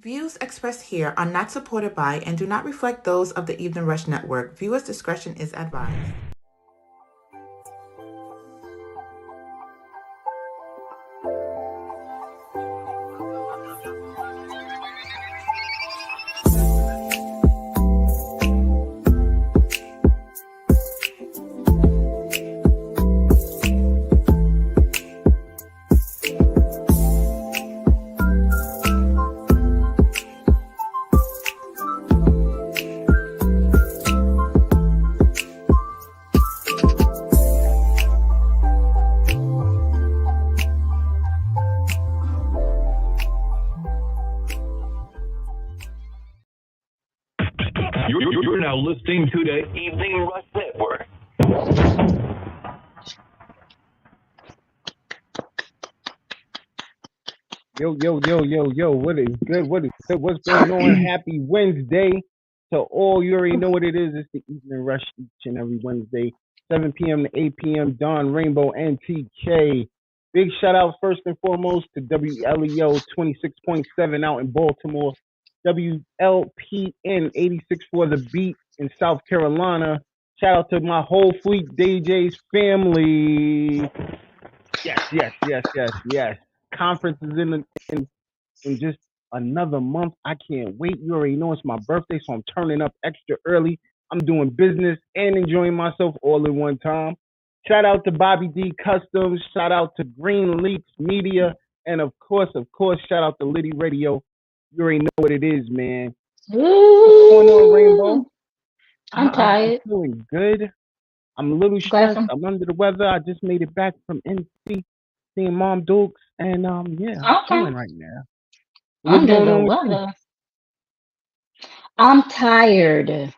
Views expressed here are not supported by and do not reflect those of the Evening Rush Network. Viewers' discretion is advised. You're now listening to the Evening Rush Network. Yo, what is good? What's going on? Happy Wednesday to all. You already know what it is. It's the Evening Rush each and every Wednesday, 7 p.m. to 8 p.m. Don Rainbow and TK. Big shout out first and foremost to WLEO 26.7 out in Baltimore, WLPN 86 for the beat in South Carolina. Shout out to my whole Fleet DJs family. Yes. Conference is in just another month. I can't wait. You already know it's my birthday, so I'm turning up extra early. I'm doing business and enjoying myself all in one time. Shout out to Bobby D Customs. Shout out to Green Leaks Media. And of course, shout out to Liddy Radio. You already know what it is, man. What's going on, Rainbow? I'm tired. I'm feeling good. I'm a little stressed. I'm under the weather. I just made it back from NC, seeing Mom Dukes, and I'm chilling right now. What's Under going the on with you? weather. I'm tired.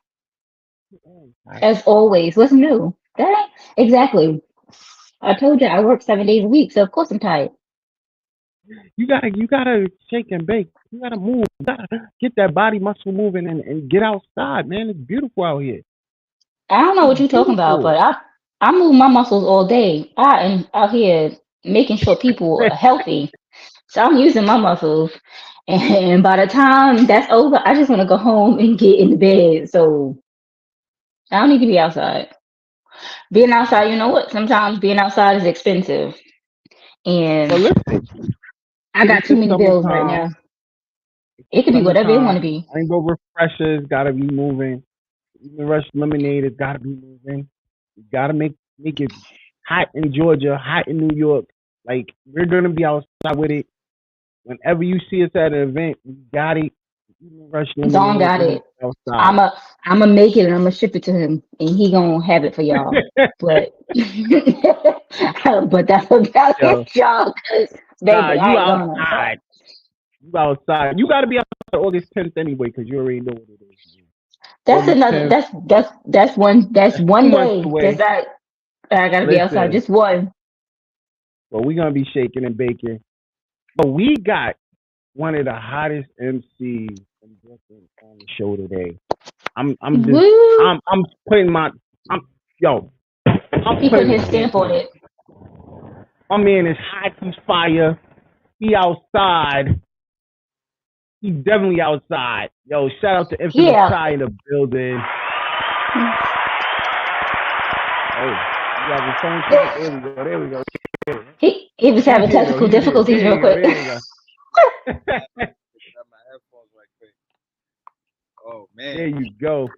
As always. What's new? That exactly. I told you I work 7 days a week, so of course I'm tired. You gotta shake and bake. You gotta move. You gotta get that body muscle moving and get outside, man. It's beautiful out here. I don't know what you're talking about, but I move my muscles all day. I am out here making sure people are healthy. So I'm using my muscles. And by the time that's over, I just want to go home and get in the bed. So I don't need to be outside. Being outside, you know what? Sometimes being outside is expensive. And But listen, I got it's too the many bills right summertime. now. It could be whatever it want to be. Rainbow refreshers gotta be moving. Even Rush lemonade has gotta be moving. You gotta make it hot in Georgia, hot in New York. Like we're gonna be outside with it. Whenever you see us at an event, we got it. Even Rush Dawn lemonade got is it. outside. I'm make it and I'm gonna ship it to him, and he gonna have it for y'all. But but that's about Yo, it, y'all. 'Cause, nah, baby, I you ain't going outside. outside. You outside. You gotta be outside August 10th anyway, because you already know what it is. That's August another. 10th. That's That's one 2 months day. away. I gotta be outside. Listen, Just one. but we're gonna be shaking and baking. But we got one of the hottest MCs in Brooklyn on the show today. I'm Woo! putting my I'm yo I'm He put putting a his stamp stamp on on it. it. My man is hot, he's fire. He outside. He's definitely outside. Yo, shout out to Infamous Yeah. Ty in the building. Oh, you got your phone check? There we go. He was He's having here though. technical He's here. difficulties real quick. There you go. Got my headphones right quick. Oh man. There you go.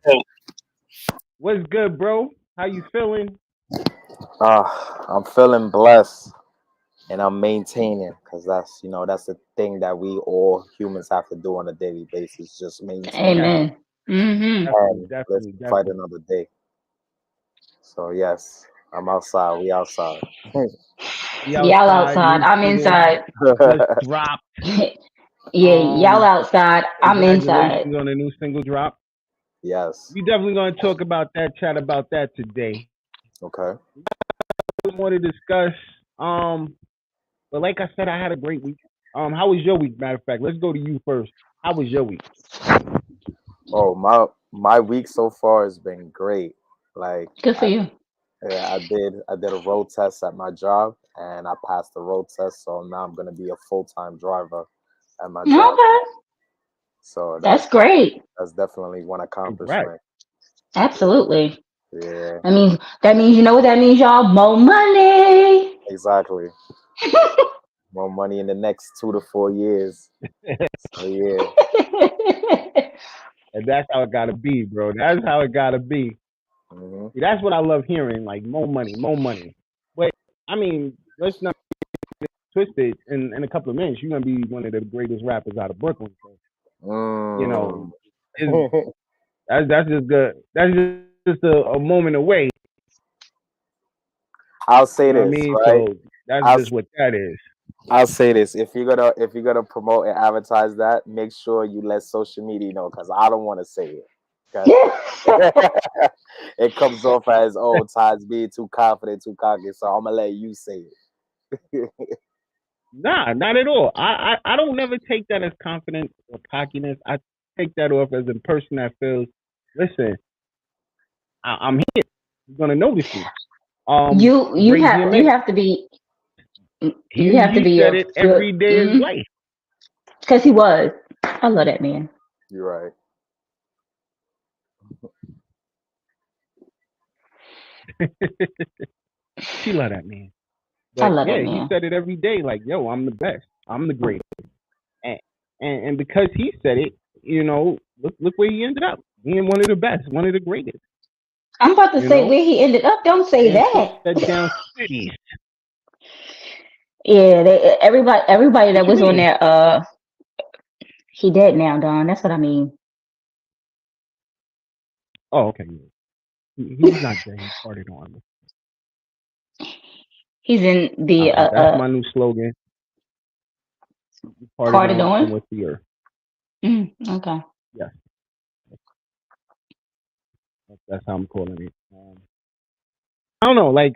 What's good, bro? How you feeling? I'm feeling blessed and I'm maintaining because that's the thing that we all humans have to do on a daily basis, just maintain Amen. Mm-hmm. and let's Definitely. fight another day. So yes, I'm outside. We outside. We Y'all outside. outside. New I'm single inside. just dropped. Yeah, y'all outside. I'm inside. Congratulations on the new single drop. Yes. We definitely gonna talk about that, chat about that today. Okay. We want to discuss. But like I said, I had a great week. How was your week? Matter of fact, let's go to you first. How was your week? Oh, my week so far has been great. Like Good for you. I did a road test at my job and I passed the road test, so now I'm gonna be a full-time driver at my job. Okay. So That's great. that's definitely one Congrats. accomplishment. Absolutely. Yeah, That means you know what that means, y'all? More money. exactly. More money in the next 2 to 4 years. So yeah. And that's how it gotta be, bro. That's how it gotta be. Hmm. See, that's what I love hearing. Like more money, more money. But I mean, let's not twist it. In a couple of minutes, you're gonna be one of the greatest rappers out of Brooklyn. So, you know, Mm. it's, that's just good. That's just a moment away. I'll say You know what I this, mean? right? So that's I'll just what that is. I'll say this: if you're gonna promote and advertise that, make sure you let social media know, because I don't want to say it, because it comes off as, oh, Todd's being too confident, too cocky. So I'm gonna let you say it. Nah, not at all. I don't never take that as confidence or cockiness. I take that off as a person that feels, listen, I'm here. You're gonna notice me. you you Raise your have man. you have to be you have to He be said a it good every day of his life. because he was. I love that man. You're right. She love that man. I But love that yeah, he man. said it every day, like, yo, I'm the best. I'm the greatest. And and because he said it, you know, look where he ended up. Being one of the best, one of the greatest, I'm about to you say know? where he ended up. Don't say And that. shut down cities. Yeah, everybody What that you was on mean? there, he dead now, Don. That's what I mean. Oh, okay. Yeah. He's not dead. He parted on. He's in the That's my new slogan. Parted parted on on. with the earth. Okay. Yes, that's how I'm calling it. I don't know. Like,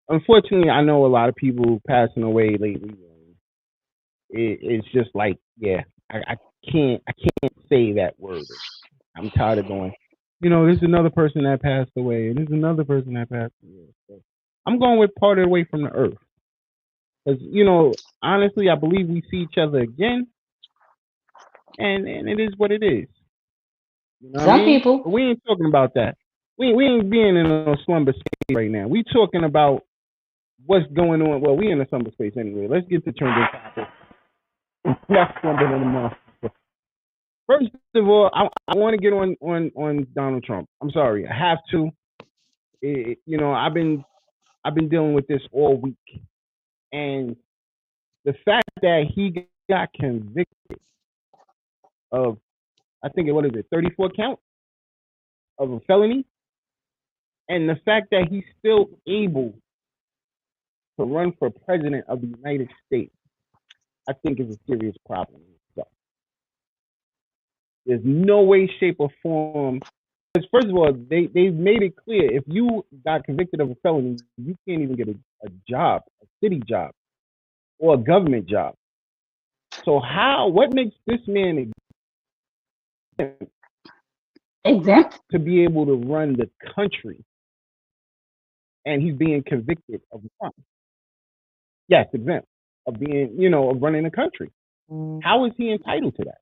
unfortunately, I know a lot of people passing away lately. It's just like, yeah, I can't say that word. I'm tired of going. You know, there's another person that passed away, and there's another person that passed away. So I'm going with parted away from the earth, because you know, honestly, I believe we see each other again, and it is what it is. You know what I Some mean? But people. we ain't talking about that. We ain't being in a slumber state right now. We talking about what's going on. Well, we in a slumber space anyway. Let's get to trending topic. That's slumber in the month. First of all, I want to get on Donald Trump. I'm sorry, I have to. You know, I've been dealing with this all week, and the fact that he got convicted of, I think, what is it, 34 count of a felony, and the fact that he's still able to run for president of the United States, I think is a serious problem. So there's no way, shape, or form. Because first of all, they've made it clear if you got convicted of a felony, you can't even get a job, a city job, or a government job. So what makes this man Exempt. to be able to run the country, and he's being convicted of a crime? Yes, exempt of being, you know, of running the country. How is he entitled to that?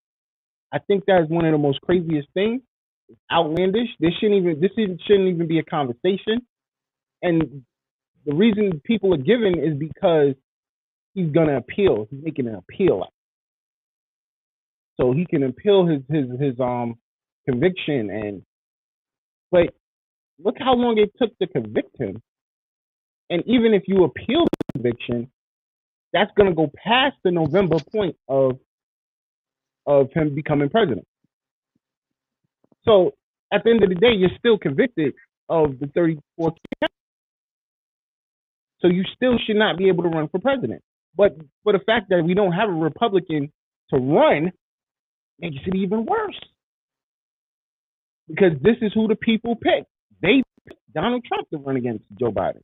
I think that is one of the most craziest things. It's outlandish. This shouldn't even be a conversation. And the reason people are giving is because he's gonna appeal. He's making an appeal, so he can appeal his conviction. And but look how long it took to convict him. And even if you appeal the conviction, that's gonna go past the November point of him becoming president. So at the end of the day, you're still convicted of the 34. So you still should not be able to run for president. But for the fact that we don't have a Republican to run makes it even worse. Because this is who the people pick. They picked Donald Trump to run against Joe Biden.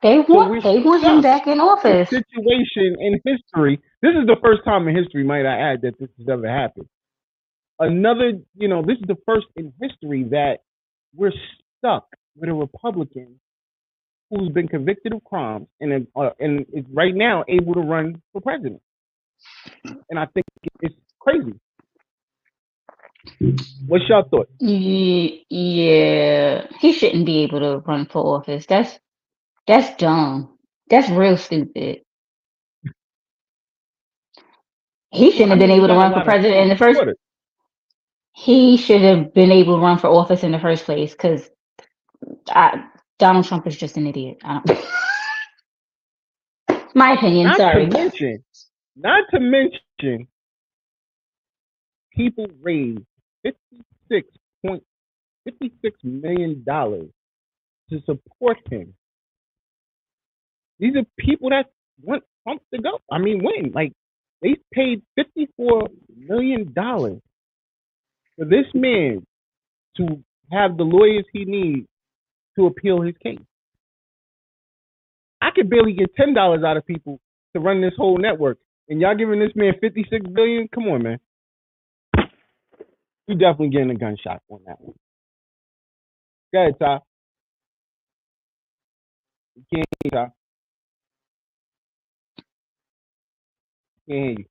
They So want we're they want him stuck. back in This office. situation in history, this is the first time in history, might I add, that this has ever happened. This is the first in history that we're stuck with a Republican who's been convicted of crimes and is right now able to run for president. And I think it's crazy. What's your thought? Yeah, he shouldn't be able to run for office. That's dumb. That's real stupid. He Well, shouldn't I have been mean, he able to got a run for lot of president strong in the first. supporters. He should have been able to run for office in the first place because Donald Trump is just an idiot. My opinion. Not to Sorry. mention, people raised $56.56 million to support him. These are people that want Trump to go. I mean, win. Like they paid $54 million for this man to have the lawyers he needs to appeal his case. I could barely get $10 out of people to run this whole network, and y'all giving this man $56 billion. Come on, man. You definitely getting a gunshot on that one. Go ahead, Ty. You can't hear you, Ty. Can't hear you.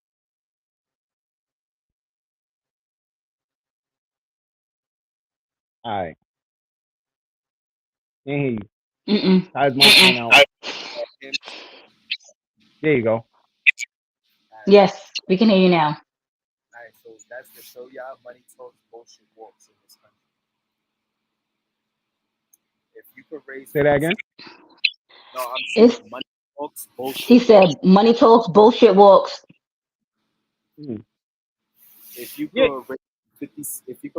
All right. Can't hear you. Mm-mm. Ty's microphone out. There you go. Yes, we can hear you now. Alright, so that's to show y'all money talks, bullshit walks in this country. If you could raise Say that again. no, I'm It's saying money talks, he bullshit walks. said money talks, bullshit walks. Mm. If you Yeah. could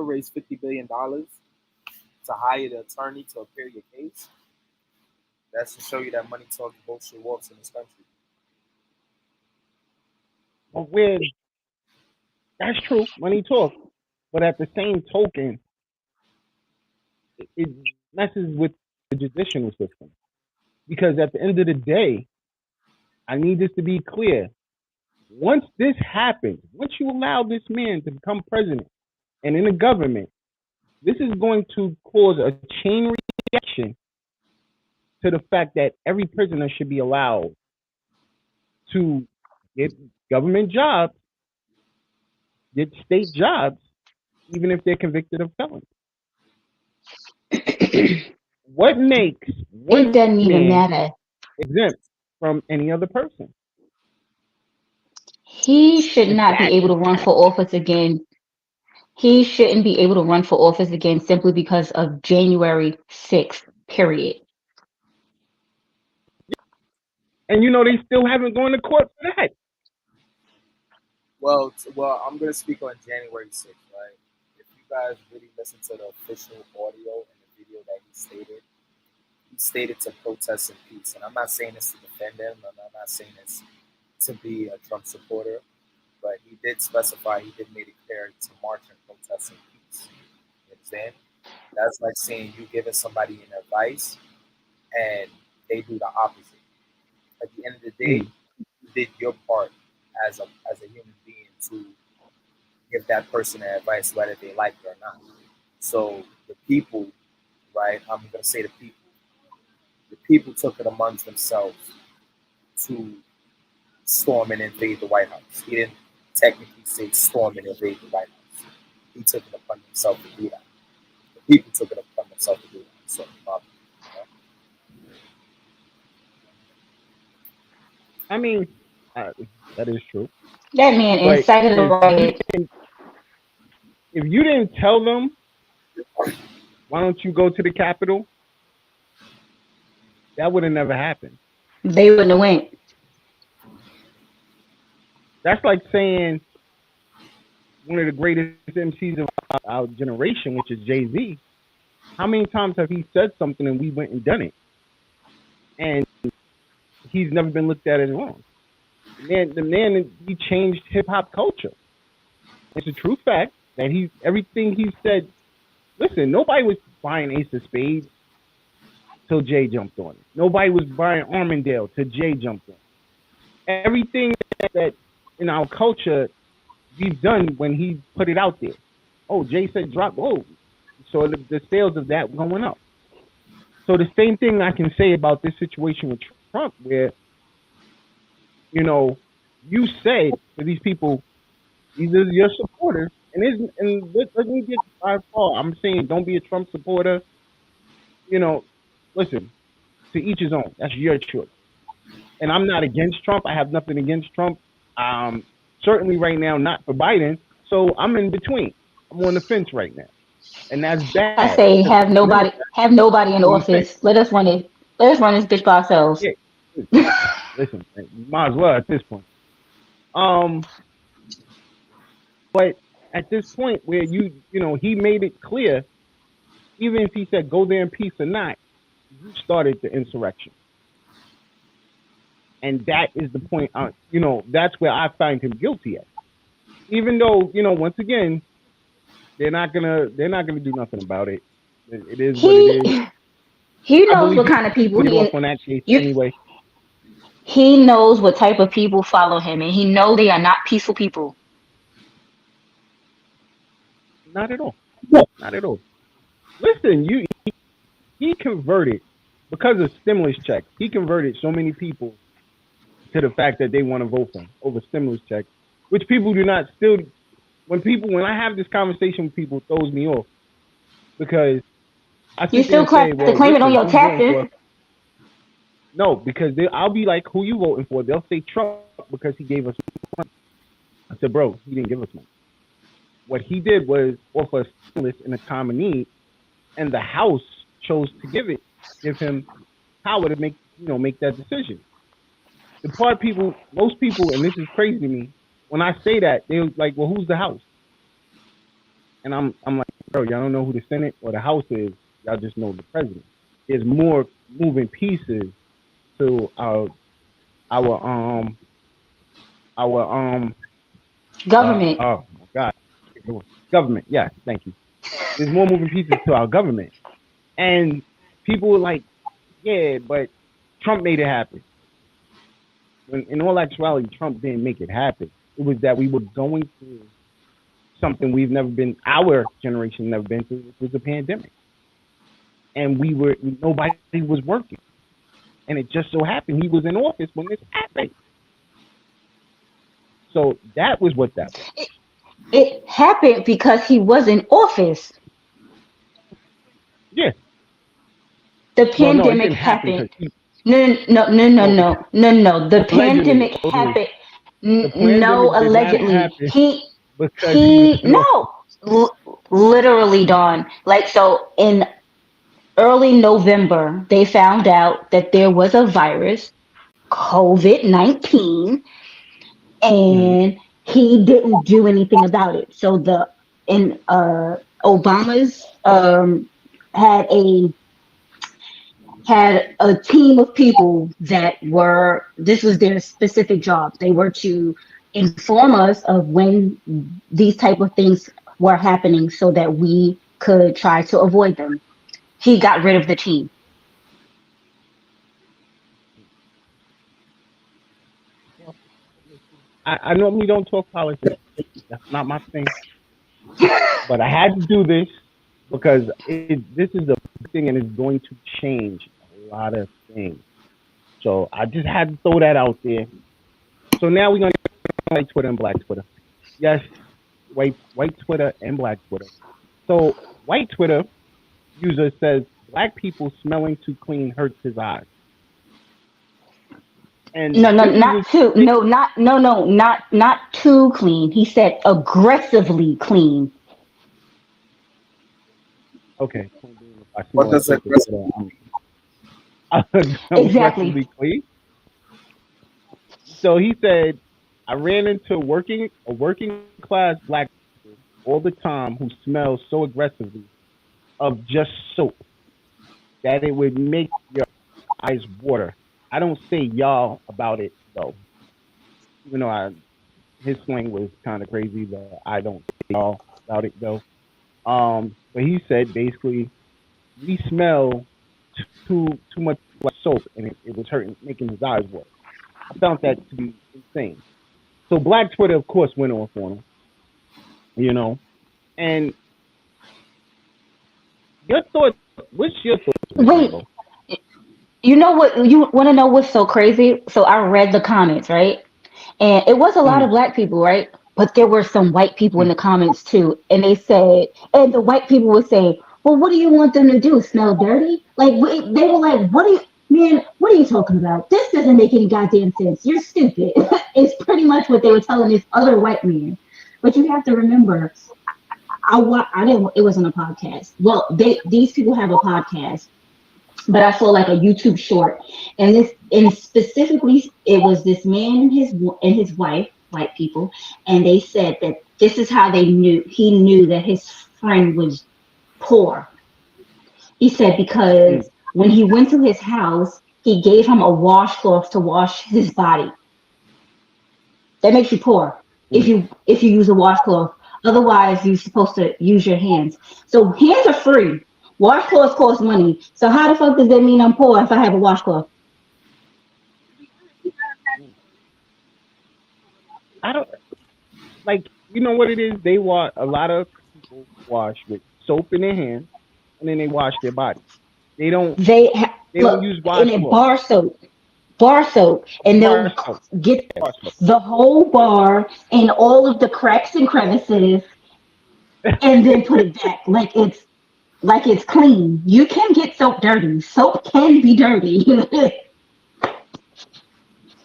raise $50 billion to hire the attorney to appear your case, that's to show you that money talks, bullshit walks in this country. But where that's true, money talks. But at the same token, it messes with the judicial system. Because at the end of the day, I need this to be clear. Once this happens, once you allow this man to become president and in the government, this is going to cause a chain reaction to the fact that every prisoner should be allowed to get government jobs, get state jobs, even if they're convicted of felony. What makes It one doesn't even man matter. exempt from any other person? He should not be able Exactly. to run for office again. He shouldn't be able to run for office again simply because of January 6th, period. And they still haven't gone to court for that. Well, I'm gonna speak on January 6th, right? If you guys really listen to the official audio and the video that he stated to protest in peace. And I'm not saying this to defend him, and I'm not saying this to be a Trump supporter, but he did specify, he did make it clear to march and protest in peace. You understand? That's like saying you giving somebody an advice and they do the opposite. At the end of the day, Mm. you did your part as a human being to give that person an advice whether they like it or not. So the people, right? I'm gonna say the people took it amongst themselves to storm and invade the White House. He didn't technically say storm and invade the White House. He took it upon himself to do that. The people took it upon themselves to do that. So, I mean, uh, that is true. That man But incited a riot. if you didn't tell them, why don't you go to the Capitol? That would have never happened. They wouldn't have went. That's like saying one of the greatest MCs of our generation, which is Jay-Z. How many times have he said something and we went and done it? And he's never been looked at as wrong. The man, he changed hip hop culture. It's a true fact that everything he said. Listen, nobody was buying Ace of Spades till Jay jumped on it. Nobody was buying Armandale till Jay jumped on it. Everything that in our culture we've done when he put it out there. Oh, Jay said drop. Oh, so the sales of that going up. So the same thing I can say about this situation with Trump, where you said to these people, these are your supporters, Let me get by far. I'm saying don't be a Trump supporter. You know, listen, to each his own. That's your choice. And I'm not against Trump. I have nothing against Trump. Um, Certainly right now, not for Biden. So I'm in between. I'm on the fence right now, and that's I bad say because have nobody in on the fence. office. Let us run it. Let us run this bitch by ourselves. Yeah, listen, man, you might as well at this point. Um, but at this point where he made it clear, even if he said go there in peace or not, you started the insurrection, and that is the point. That's where I find him guilty at. Even though once again, they're not gonna do nothing about it. It is what it He is. he I knows believe what he kind of people get off on that case you anyway. he knows what type of people follow him, and he know they are not peaceful people. Not at all. Not at all. Listen, he converted because of stimulus checks. He converted so many people to the fact that they want to vote for him over stimulus checks, which people do not still. When I have this conversation with people, it throws me off because I You sit there still and say, have to well, claim it on listen, your who you voting taxes. for? No, because I'll be like, who you voting for? They'll say Trump because he gave us money. I said, bro, he didn't give us money. What he did was offer a stimulus in a time of need, and the House chose to give him power to make that decision. The part most people, and this is crazy to me, when I say that, they're like, well, who's the House? And I'm like, bro, y'all don't know who the Senate or the House is. Y'all just know the president. There's more moving pieces to our our Government. oh my God, government. Yeah, thank you. There's more moving pieces to our government, and people were like, yeah, but Trump made it happen. When in all actuality, Trump didn't make it happen. It was that we were going through something our generation never been through, which was a pandemic, and nobody was working, and it just so happened he was in office when this happened. So that was what that was. It happened because he was in office. Yeah. The Well, no, it pandemic didn't happen happened. because he. No, no, no, no, Well, no, no, no. The allegedly, pandemic happened. the No, pandemic did not allegedly. happen He because he was he in office. no. Literally, Dawn. Like so, in early November, they found out that there was a virus, COVID-19, Mm-hmm. and he didn't do anything about it. So in Obama's had a had a team of people that this was their specific job. They were to inform us of when these type of things were happening so that we could try to avoid them. He got rid of the team. Well, I normally don't talk politics. That's not my thing. But I had to do this because this is a thing and it's going to change a lot of things. So I just had to throw that out there. So now we're gonna get white Twitter and black Twitter. Yes, white Twitter and black Twitter. So white Twitter user says black people smelling too clean hurts his eyes. No, And no, this is a not too. No, not no, no, not too clean. He said aggressively clean. okay. If I smell What like does filter aggressive? Twitter, I'm Exactly. aggressively clean. So he said, I ran into a working class black people all the time who smell so aggressively of just soap that it would make your eyes water. I don't say y'all about it though, even though his slang was kind of crazy. But I don't say y'all about it though. But he said basically we smell too much like soap, and it was hurting, making his eyes water. I found that to be insane. So Black Twitter, of course, went off on him, And your thoughts? What's your thoughts on this, Wait, Rainbow? you know what? You want to know what's so crazy? So I read the comments, right? And it was a lot Mm-hmm. of black people, right? But there were some white people in Mm. the comments too, and they said, and the white people would say, "Well, what do you want them to do? Smell dirty?" Like they were like, "What do you, man? What are you talking about? This doesn't make any goddamn sense. You're stupid." It's pretty much what they were telling this other white man. But you have to remember, I didn't. It wasn't a podcast. Well, these people have a podcast, but I saw like a YouTube short, and specifically it was this man and his wife, white people, and they said that this is how he knew that his friend was poor. He said Mm. because when he went to his house, he gave him a washcloth to wash his body. That makes you poor Mm. if you use a washcloth. Otherwise, you're supposed to use your hands. So hands are free. Washcloths cost money. So how the fuck does that mean I'm poor if I have a washcloth? I don't like. You know what it is? They wash. A lot of people wash with soap in their hands, and then they wash their body. They don't. They don't Look use in it washcloth. bar soap, and Bar they'll soap. get Bar soap. the whole bar and all of the cracks and crevices, and then put it back like it's clean. You can get soap dirty. Soap can be dirty.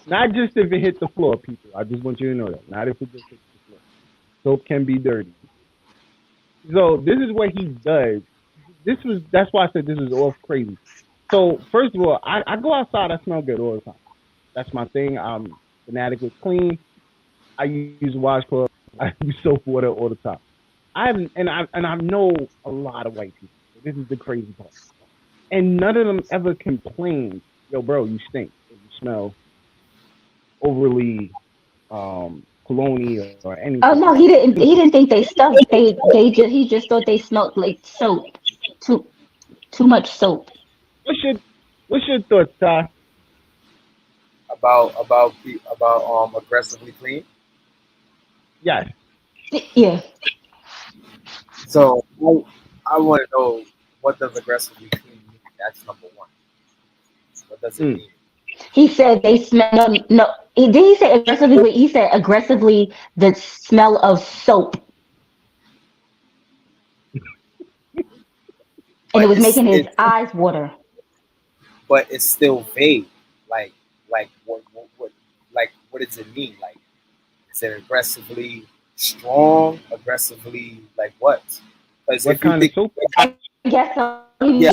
Not just if it hit the floor, people. I just want you to know that. Not if it just hits the floor. Soap can be dirty. So this is what he does. That's why I said this is all crazy. So first of all, I go outside, I smell good all the time. That's my thing. I'm fanatic with clean. I use washcloth. I use soap water all the time. I know a lot of white people. This is the crazy part. And none of them ever complain, yo, bro, you stink. Or you smell overly cologne or anything. Oh no, he didn't. He didn't think they stunk. He just thought they smelled like soap. Too too much soap. What's your what's your thoughts, Ty? About aggressively clean. Yes. Yeah. So I want to know, what does aggressively clean mean? That's number one. What does it Mm. mean? He said they smell no. Did he say aggressively? Wait, he said aggressively the smell of soap, and it But was making his eyes water. it's still vague. Like what does it mean? Like, is it aggressively strong? Aggressively like what? Because What if you kind of think, soap? I guess so. yeah,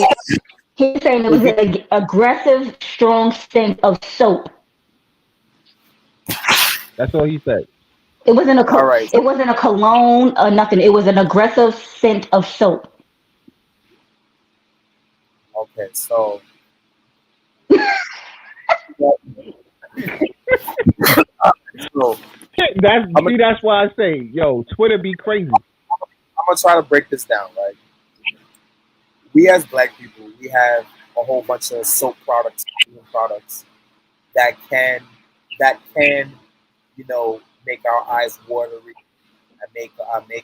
He was saying it was if you an aggressive, strong scent of soap. That's all he said. It wasn't all right, it wasn't a cologne or nothing. It was an aggressive scent of soap. okay, so so I'm gonna, That's why I say, yo, Twitter be crazy. I'm gonna try to break this down. Right, we as black people, we have a whole bunch of soap products, cleaning products that can that can make our eyes watery and make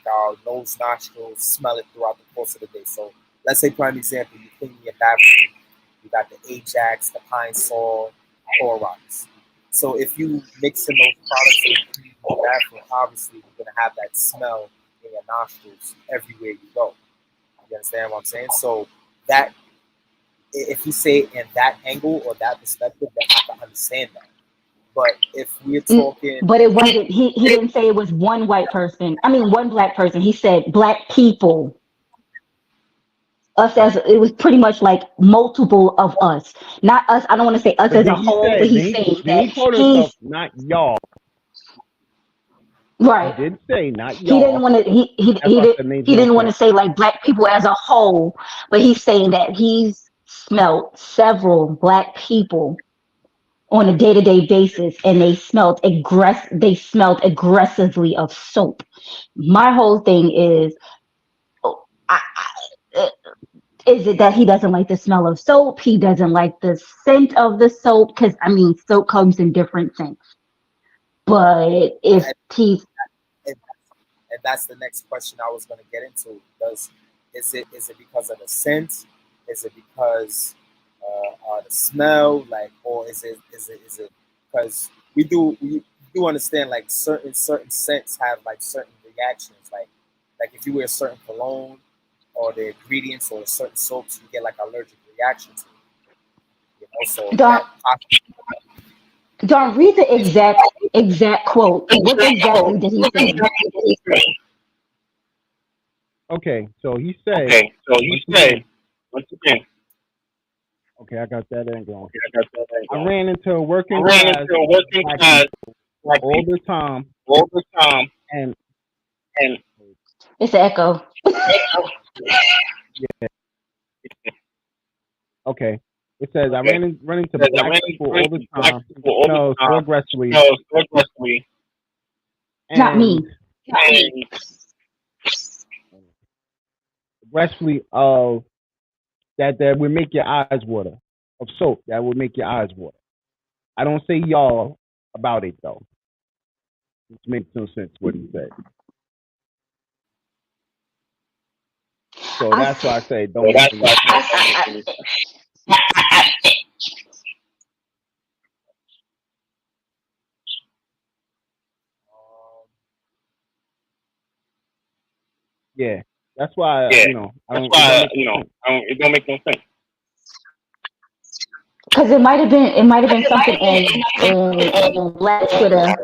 our nose nostrils smell it throughout the course of the day. So let's say, prime example, you clean your bathroom, you got the Ajax, the Pine Sol, Clorox. So if you mix in those products and you clean your bathroom, obviously you're gonna have that smell in your nostrils everywhere you go. You understand what I'm saying? So that, if you say it in that angle or that perspective, then I can understand that. But if we're talking, But it wasn't. He didn't say it was one white person. I mean, one black person. He said black people. Us as it was pretty much like multiple of us, not us. I don't want to say us But as a then he whole, but said, he's saying then that he told himself, he's not y'all. He right. did say, not He didn't y'all. want to. That's why I said made He more didn't want to sense. say like black people as a whole, but he's saying that he's smelled several black people on a day-to-day basis, and they smelled aggressively of soap. My whole thing is, I, I, is it that he doesn't like the smell of soap? He doesn't like the scent of the soap? Because I mean, soap comes in different scents. But if and, he's and that's the next question I was going to get into. Does is it because of the scent? Is it because the smell? Like, or is it because we do? do understand like certain scents have like certain reactions. Like if you wear certain cologne or the ingredients or certain soaps, you get like allergic reactions. You know, so Don't read the exact quote. What exactly did he say? Okay, so he said. Okay, so he said. Once again. Okay, I got that angle. I I ran into a working ran class into a working black class people like all the time, and and It's an echo. okay. It says I okay. run into black people all the time. So aggressively, Not and me. aggressively of that would make your eyes water. Of soap that would make your eyes water. I don't say y'all about it though. It makes no sense what he said. So that's why I say don't. Yeah, that's why I don't. It don't make no sense. Because it might have been something in Black Twitter.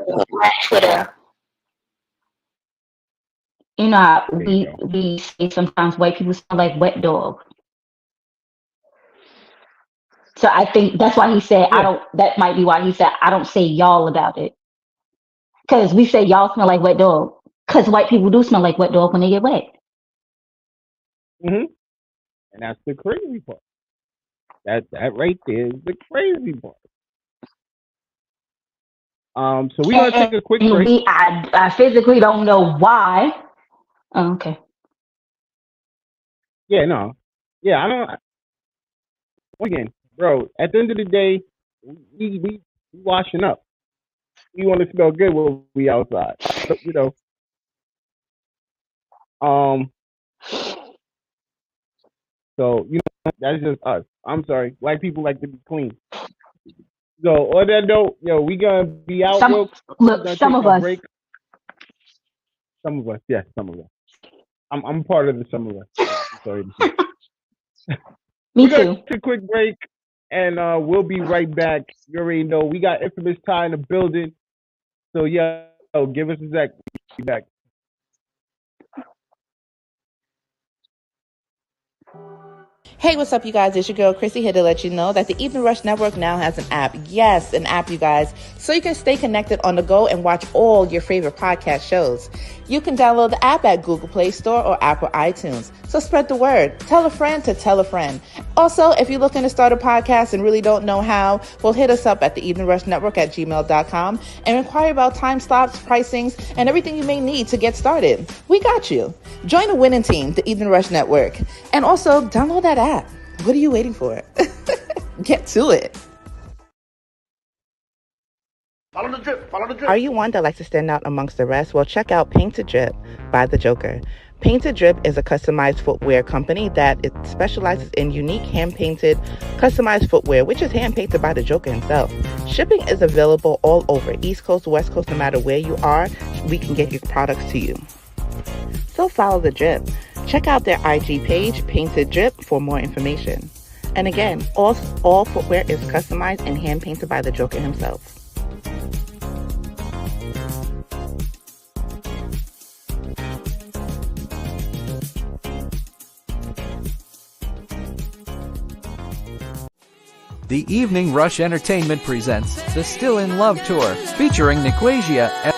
You know how we say sometimes white people smell like wet dog. So I think that's why he said I don't. That might be why he said I don't say y'all about it. Because we say y'all smell like wet dog. Because white people do smell like wet dog when they get wet. And that's the crazy part. That right there is the crazy part. So we're gonna take a quick break. I physically don't know why. Oh, okay. Yeah, no. Yeah, I don't. Again, bro. At the end of the day, we washing up. We want to smell good when we outside. You know. So that's just us. I'm sorry. Black people like to be clean. So on that note, we gonna be out real quick. Some of us. Break. Some of us, yes, some of us. I'm part of the some of us. I'm sorry to say. Me We're too. gonna take a quick break, and we'll be right back. You already know we got Infamous Ty in the building. So give us a sec. We'll be back. Hey, what's up, you guys? It's your girl, Chrissy, here to let you know that the Evening Rush Network now has an app. Yes, an app, you guys. So you can stay connected on the go and watch all your favorite podcast shows. You can download the app at Google Play Store or Apple iTunes. So spread the word. Tell a friend to tell a friend. Also, if you're looking to start a podcast and really don't know how, well, hit us up at the Evening Rush Network at gmail.com and inquire about time slots, pricings, and everything you may need to get started. We got you. Join the winning team, the Evening Rush Network. And also, download that app. What are you waiting for? Get to it. Follow the drip. Are you one that likes to stand out amongst the rest? Well, check out Painted Drip by The Joker. Painted Drip is a customized footwear company that it specializes in unique hand-painted, customized footwear, which is hand-painted by The Joker himself. Shipping is available all over, East Coast, West Coast, no matter where you are, we can get your products to you. So follow The Drip. Check out their IG page, Painted Drip, for more information. And again, all footwear is customized and hand-painted by The Joker himself. The Evening Rush Entertainment presents the Still in Love Tour, featuring Niquasia and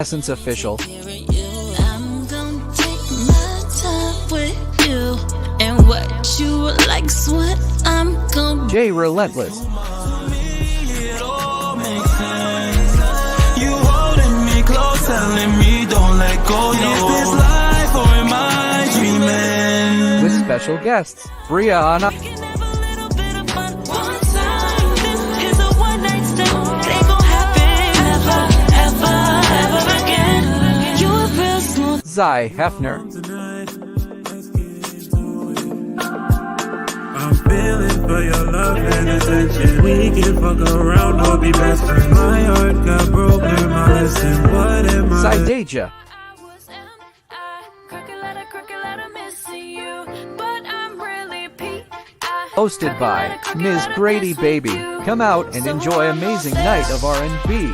Essence Official. I'm gonna take my time with you, and what you like's what I'm gonna Jay Relentless. You holding me close, telling me don't let go. Is this life or am I dreaming? With special guests, Brianna, Zai Hefner. feeling for your love and attention. We can fuck around or be best friends. My heart got broken, my lesson. What am I? Sideja. Hosted by Ms. Grady Baby. Come out and enjoy amazing night of R&B.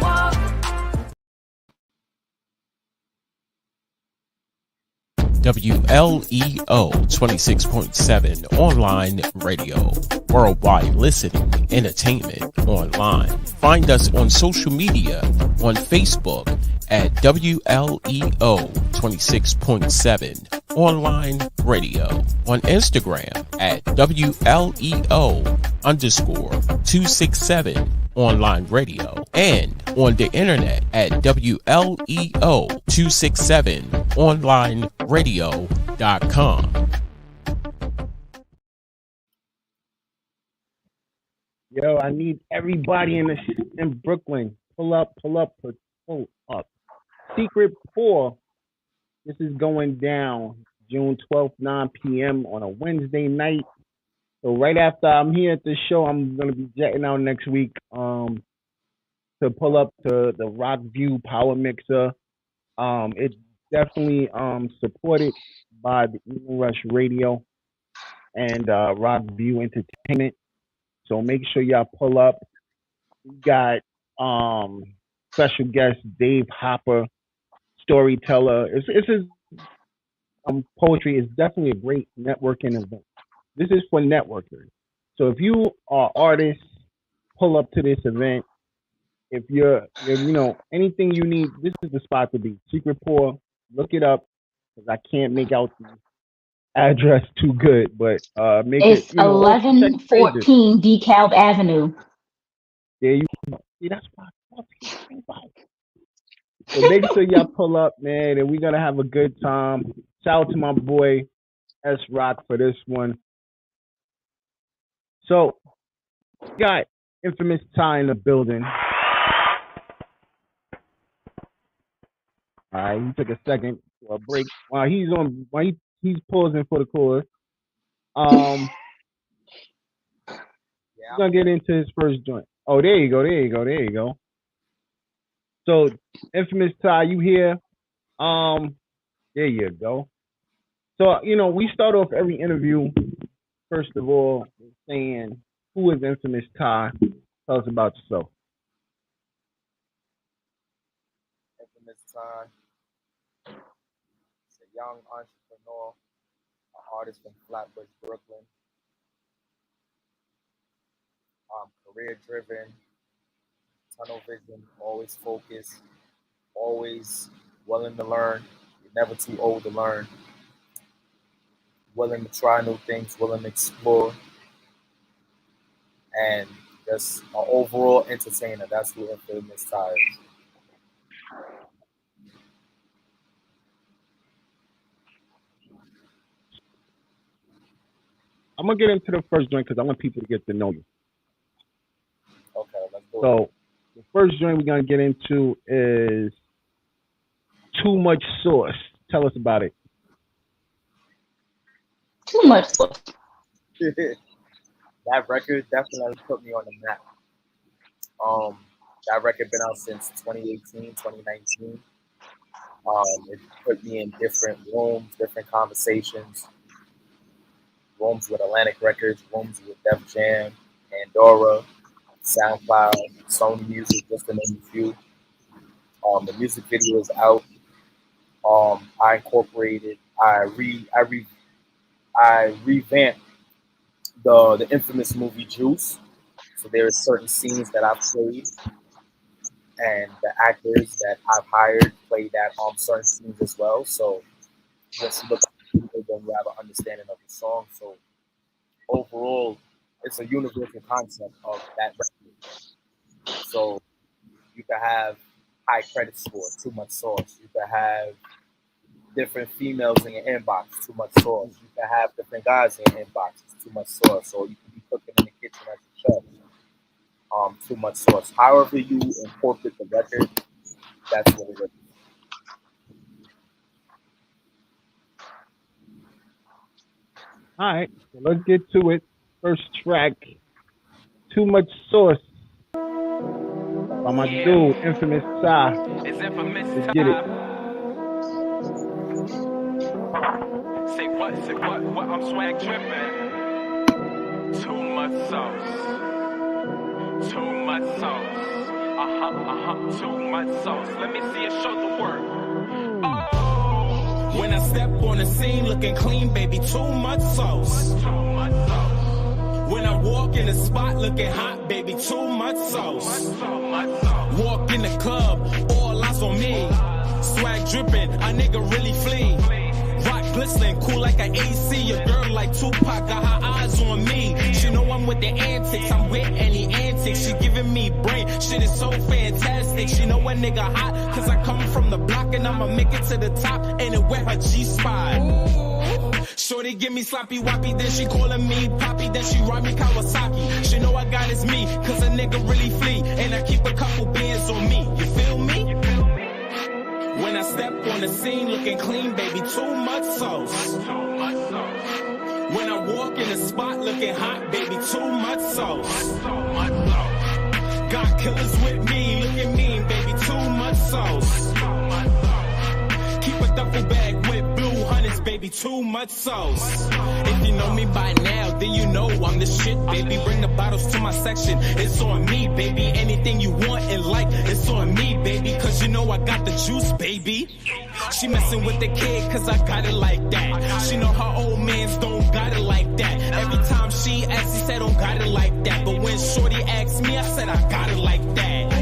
WLEO 26.7 online radio. Worldwide listening, entertainment online. Find us on social media on Facebook at WLEO 26.7 online radio. On Instagram at WLEO_267 online radio. And on the internet at WLEO267onlineradio.com. Yo, I need everybody in Brooklyn. Pull up. Secret 4. This is going down June 12th, 9 p.m. on a Wednesday night. So right after I'm here at the show, I'm going to be jetting out next week to pull up to the Rockview Power Mixer. It's definitely supported by the Evening Rush Radio and Rockview Entertainment. So make sure y'all pull up. We got special guest Dave Hopper, storyteller. It's his poetry is definitely a great networking event. This is for networkers. So if you are artists, pull up to this event. If you're anything you need, this is the spot to be. Secret 4, look it up because I can't make out the address too good, but make it's it. 1114 DeKalb Avenue. There you go. See, that's why. So make sure y'all pull up, man, and we're gonna have a good time. Shout out to my boy S Rock for this one. So, got Infamous Ty in the building. All right, he took a second for a break while he's pausing for the chorus. He's gonna get into his first joint. Oh, there you go. So, Infamous Ty, you here? There you go. So, we start off every interview, first of all, saying, who is Infamous Ty? Tell us about yourself. Infamous Ty. It's a young entrepreneur, an artist from Flatbush, Brooklyn. Career-driven, tunnel vision, always focused, always willing to learn. You're never too old to learn. Willing to try new things, willing to explore, and just an overall entertainer. That's who Infamous Ty is. I'm gonna get into the first joint because I want people to get to know you. Okay, let's do it. So the first joint we're gonna get into is Too Much Sauce. Tell us about it. Too much sauce. That record definitely put me on the map. That record been out since 2018, 2019. It put me in different rooms, different conversations. Rooms with Atlantic Records, rooms with Def Jam, Pandora, SoundCloud, Sony Music, just to name a few. The music video is out. I incorporated, I revamped the infamous movie Juice. So there are certain scenes that I've played, and the actors that I've hired play that on certain scenes as well. So once you look at the video, then you have an understanding of the song. So overall, it's a universal concept of that record. So you can have high credit score, too much sauce. You can have different females in your inbox, too much sauce. You can have different guys in your inbox, too much sauce. So you can be cooking in the kitchen as a chef, too much sauce. However you incorporate the record, that's what it is. All right, so let's get to it. First track, Too Much Sauce. By my dude, Infamous Ty. It's infamous. Let's get it. Say what? I'm swag dripping. Too much sauce. Too much sauce. Too much sauce. Let me see it show the work. Oh. When I step on the scene looking clean, baby, too much sauce. When I walk in the spot looking hot, baby, too much sauce. Walk in the club, all eyes on me. Swag dripping, a nigga really flee. Rock glistening, cool like an AC. Your girl like Tupac, got her eyes on me. She know I'm with the antics, I'm with any antics. She giving me brain, shit is so fantastic. She know a nigga hot, cause I come from the block and I'ma make it to the top. And it where her G-spot. Shorty give me sloppy woppy, then she calling me poppy, then she ride me Kawasaki. She know I got it's me, cause a nigga really flee. And I keep a couple bands on me, you feel me? When I step on the scene looking clean, baby, too much sauce. When I walk in the spot looking hot, baby, too much sauce. Got killers with me, looking mean, baby, too much sauce. Keep a duffel bag with blue hundreds, baby, too much sauce. If you know me by now, then you know I'm the shit, baby. Bring the bottles to my section, it's on me, baby. Anything you want and like, it's on me, baby. Cause you know I got the juice, baby. She messing with the kid, cause I got it like that. She know her old mans don't got it like that. Every time she asks, he said don't got it like that. But when shorty asked me, I said I got it like that.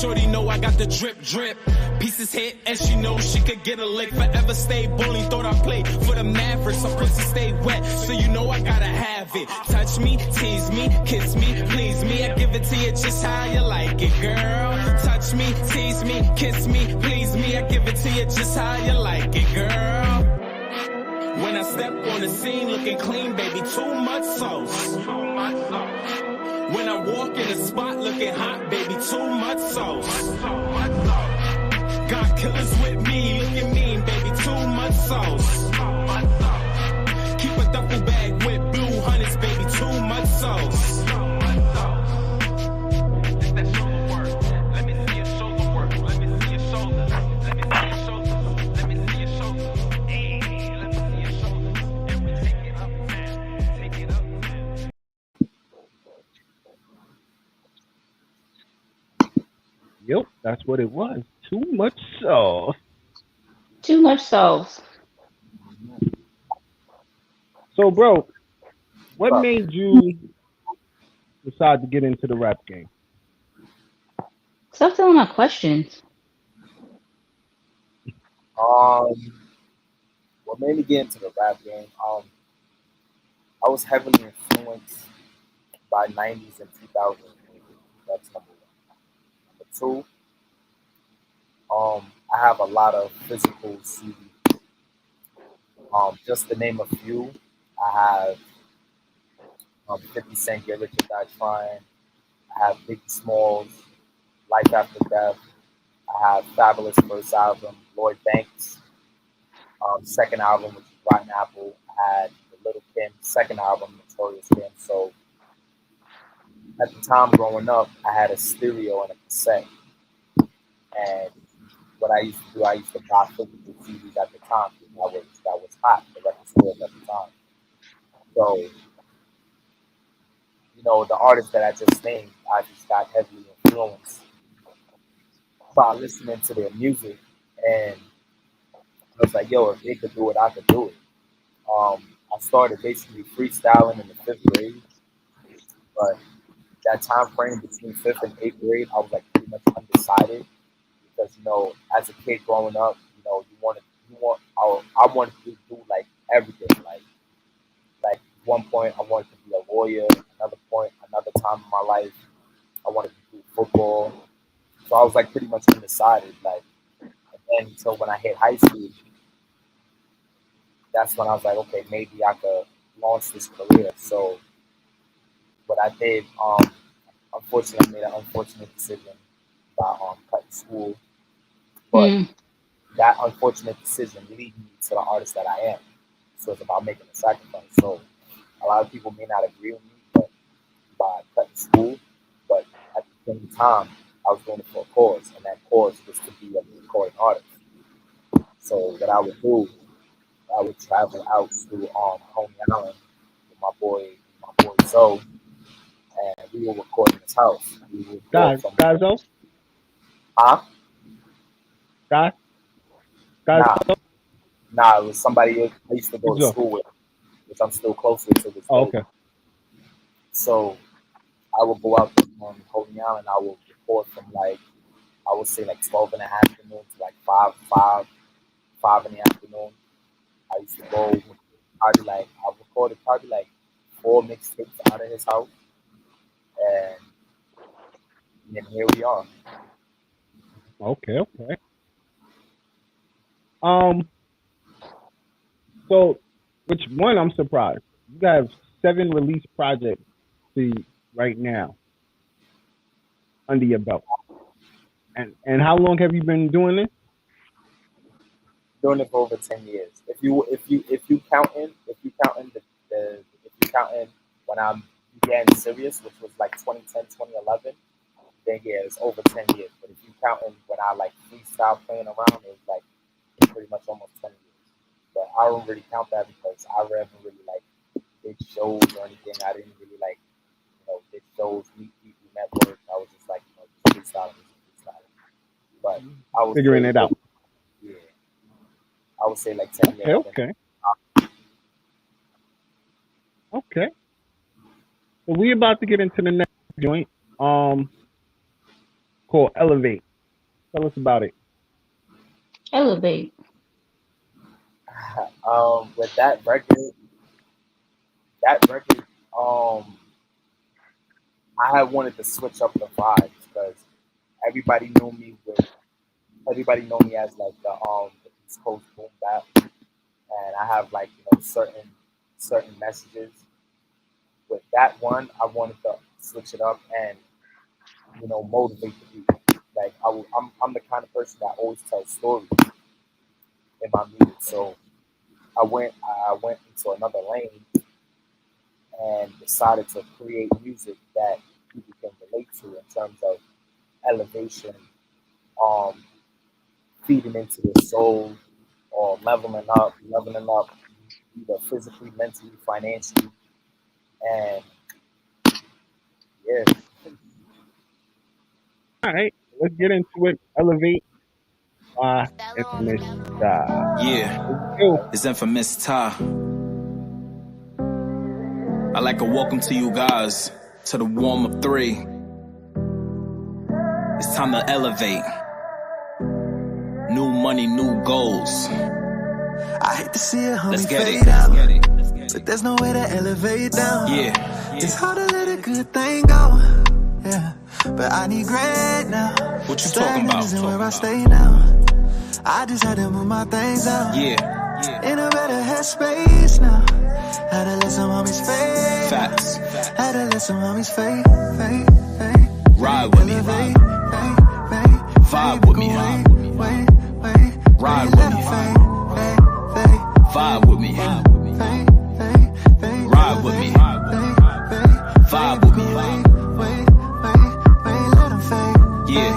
Shorty know I got the drip drip. Pieces hit and she knows she could get a lick. Forever stay bully, thought I played for the Mavericks. Her pussy stay wet, so you know I gotta have it. Touch me, tease me, kiss me, please me. I give it to you just how you like it, girl. Touch me, tease me, kiss me, please me. I give it to you just how you like it, girl. When I step on the scene looking clean, baby, too much sauce. When I walk in the spot looking hot, baby, too much sauce. Got killers with me, looking mean, baby, too much sauce. Keep a duffel bag with blue hundreds, baby, too much sauce. Let me see it show the work. Let me see it shoulder. Let me see it shoulder. Let me see it shoulder. Hey, let me see it shoulder. And we take it up, man. Take it up, man. Yep, that's what it was. Too much sauce. Too much sauce. So, bro, what made you decide to get into the rap game? Stop telling my questions. What made me get into the rap game? I was heavily influenced by 90s and 2000s music. That's number one. Number two, I have a lot of physical CDs. Just to name a few, I have 50 Cent, Get Rich or Die Trying. I have Biggie Smalls, Life After Death. I have Fabulous first album, Lloyd Banks. Second album, which is Rotten Apple. I had The Little Kim, second album, Notorious Kim. So at the time growing up, I had a stereo and a cassette. And what I used to do, I used to buy physical CDs at the time. That was hot, the record stores at the time. So, you know, the artists that I just named, I just got heavily influenced by listening to their music. And I was like, yo, if they could do it, I could do it. I started basically freestyling in the 5th grade. But that time frame between 5th and 8th grade, I was like pretty much undecided. Because, you know, as a kid growing up, you know, I wanted to do like everything. Like one point I wanted to be a lawyer, another time in my life, I wanted to do football. So I was like pretty much undecided. Like, and then until when I hit high school, that's when I was like, okay, maybe I could launch this career. So what I did, unfortunately, I made an unfortunate decision about cutting school. But that unfortunate decision lead me to the artist that I am. So it's about making a sacrifice. So A lot of people may not agree with me, but by cutting school, but at the same time, I was doing it for a cause, and that cause was to be a recording artist. So what I would do, I would travel out to Coney Island with my boy Zoe, and we were recording his house. We would Guys, huh? Guys, Nah, it was somebody I used to go to school with, which I'm still close with to this day. Okay. So I would go out to Coney Island. I would record from I would say 12 in the afternoon to 5 in the afternoon. I used to go probably I recorded probably 4 mixtapes out of his house, and then here we are. Okay. So, which one? I'm surprised. You have 7 release projects right now under your belt, and how long have you been doing this? Doing it for over 10 years. If you counting when I began serious, which was 2010, 2011, then yeah, it's over 10 years. But if you counting when I freestyle playing around, it was pretty much almost 20 years. But I don't really count that because I never really did shows or anything. I didn't really did shows, meet people, network. I was just freestyling. But I was figuring it out. Yeah, I would say 10 years. Okay. So we about to get into the next joint, called Elevate. Tell us about it. Elevate. With that record, I had wanted to switch up the vibes because everybody knew me as the East Coast boom bap, and I have certain messages. With that one, I wanted to switch it up and motivate the people. I'm the kind of person that always tells stories in my music, so I went into another lane and decided to create music that people can relate to in terms of elevation, feeding into their soul, or leveling up either physically, mentally, financially, and yeah. All right, let's get into it. Elevate. Infamous it's Infamous Ty. I'd like to welcome to you guys to the warm-up 3. It's time to elevate. New money, new goals. I hate to see a homie Let's get fade it. out, but there's no way to elevate down. It's hard to let a good thing go. Yeah, but I need great now. What you talking about? Isn't where I stay now. I just had to move my things out. In a better headspace now. Had to let some homies fade. Facts. Had to let some homies fade. Ride with me. Vibe with me. Ride with me. Vibe with me. Ride with me. Vibe with me. Yeah.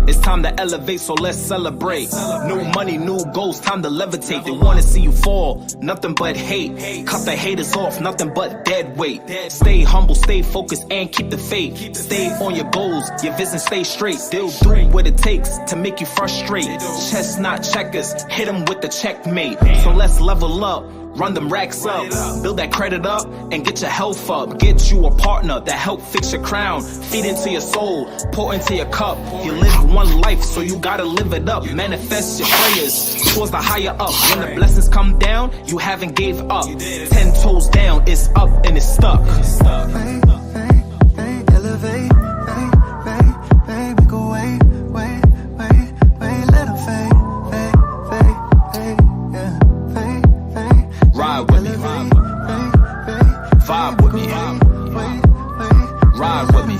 It's time to elevate, so let's celebrate. New money, new goals, time to levitate. They wanna see you fall, nothing but hate. Cut the haters off, nothing but dead weight. Stay humble, stay focused, and keep the faith. Stay on your goals, your vision stay straight. They'll do what it takes to make you frustrate. Chestnut checkers, hit them with the checkmate. So let's level up. Run them racks up, build that credit up, and get your health up. Get you a partner that help fix your crown. Feed into your soul, pour into your cup. You live one life, so you gotta live it up. Manifest your prayers towards the higher up. When the blessings come down, you haven't gave up. 10 toes down, it's up and it's stuck. Elevate, make a way, let 'em fade. Ride with me, vibe with me, ride with me,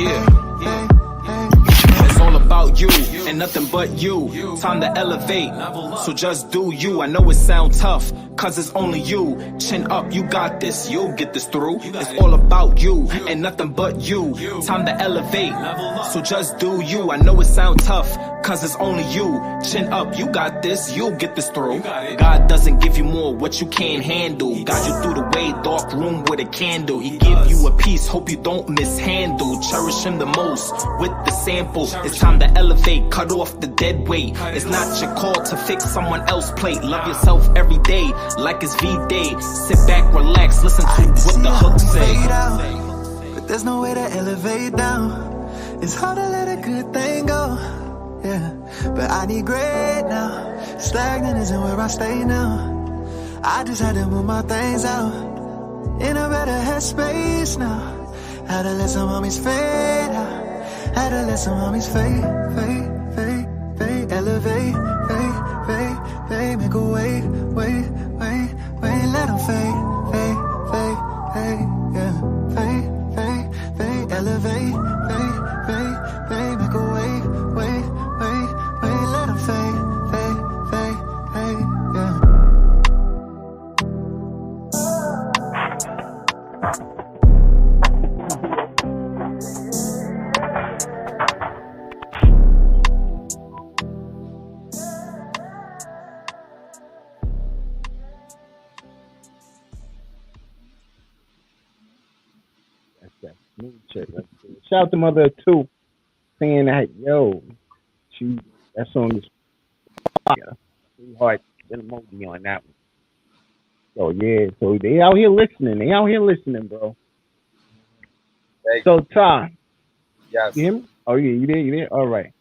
yeah. It's all about about you and nothing but you. Time to elevate, so just do you. I know it sounds tough, cause it's only you. Chin up, you got this, you'll get this through. It's all about you and nothing but you. Time to elevate, so just do you. I know it sounds tough, cause it's only you. Chin up, you got this, you'll get this through. God doesn't give you more what you can't handle. Guide you through the way, dark room with a candle. He give you a piece, hope you don't mishandle. Cherish him the most with the sample. It's time to elevate, cut off the dead weight. It's not your call to fix someone else's plate. Love yourself every day, like it's V-Day. Sit back, relax, listen to what the hook say. But there's no way to elevate down. It's hard to let a good thing go. Yeah, but I need great now. Stagnant isn't where I stay now. I just had to move my things out. In a better headspace now. Had to let some homies fade out. Had to let some homies fade, fade, fade, fade. Elevate, fade, fade, fade. Make a way, wait, wait, wait. Let them fade, fade, fade, fade. Yeah, fade, fade, fade. Elevate, fade, fade, fade. Make a way, wait, wait, wait. Let them fade, fade, fade, fade. Yeah. Shout out to Mother too, saying that that song is fire. Heart emoji on that one. So yeah, so they out here listening. They out here listening, bro. So Ty, yes, you hear me? Oh yeah, you there? You there? All right.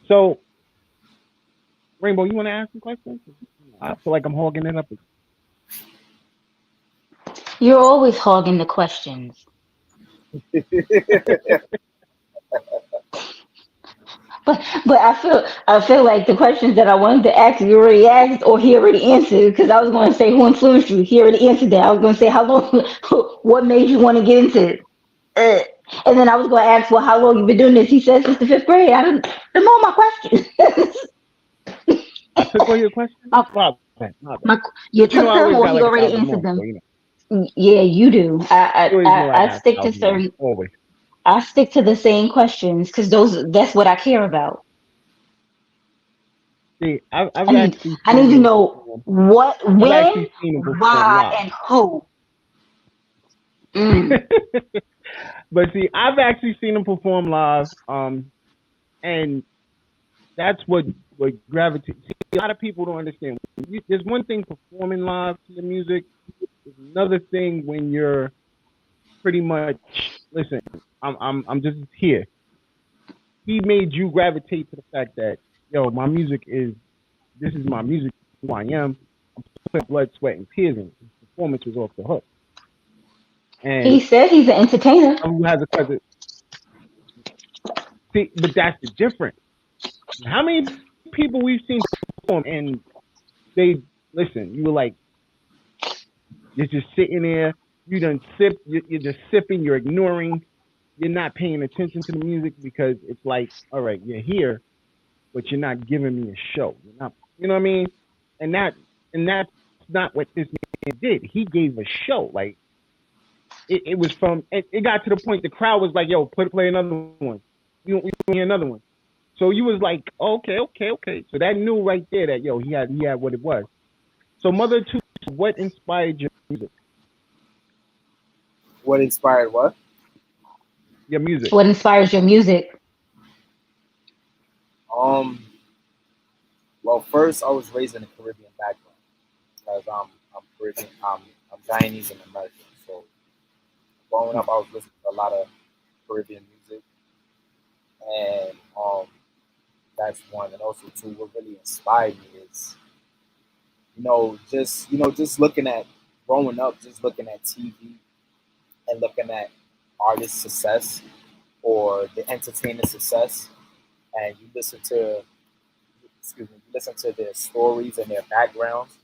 So Rainbow, you want to ask some questions? I feel like I'm hogging it up. You're always hogging the questions. But I feel like the questions that I wanted to ask you already asked or he already answered, because I was going to say who influenced you. He already answered that. I was going to say how long, what made you want to get into it, and then I was going to ask, well, how long you been doing this? He said since the 5th grade. I didn't know all my questions. I took all your questions. You took them, or he already answered them. So, Yeah, you do. I stick to certain. Always. I stick to the same questions because that's what I care about. See, I need to know what, when, why, and who. But see, I've actually seen him perform live, and that's what gravitates. See, a lot of people don't understand. There's one thing performing live to your music. There's another thing when you're pretty much listen. I'm just here. He made you gravitate to the fact that my music this is my music. Who I am. I'm putting blood, sweat, and tears in. His performance was off the hook. And he said he's an entertainer. Who has a cousin? See, but that's the difference. How many people we've seen perform and they listen? You were like, you're just sitting there. You done sip. You're just sipping. You're ignoring. You're not paying attention to the music because it's like, all right, you're here, but you're not giving me a show. You're not, you know what I mean? And that's not what this man did. He gave a show. Like it was from. It got to the point the crowd was like, "Yo, play another one. We want to hear another one." So you was like, okay. So that knew right there that he had what it was. So Mother 2, what inspired your music? What inspired what? Your music. What inspires your music? Well, first I was raised in a Caribbean background because I'm Caribbean. I'm Guyanese and American. So growing up, I was listening to a lot of Caribbean music, and that's one. And also, two, what really inspired me is, just looking at growing up, just looking at TV and looking at artist success or the entertainer success, and you listen to their stories and their backgrounds,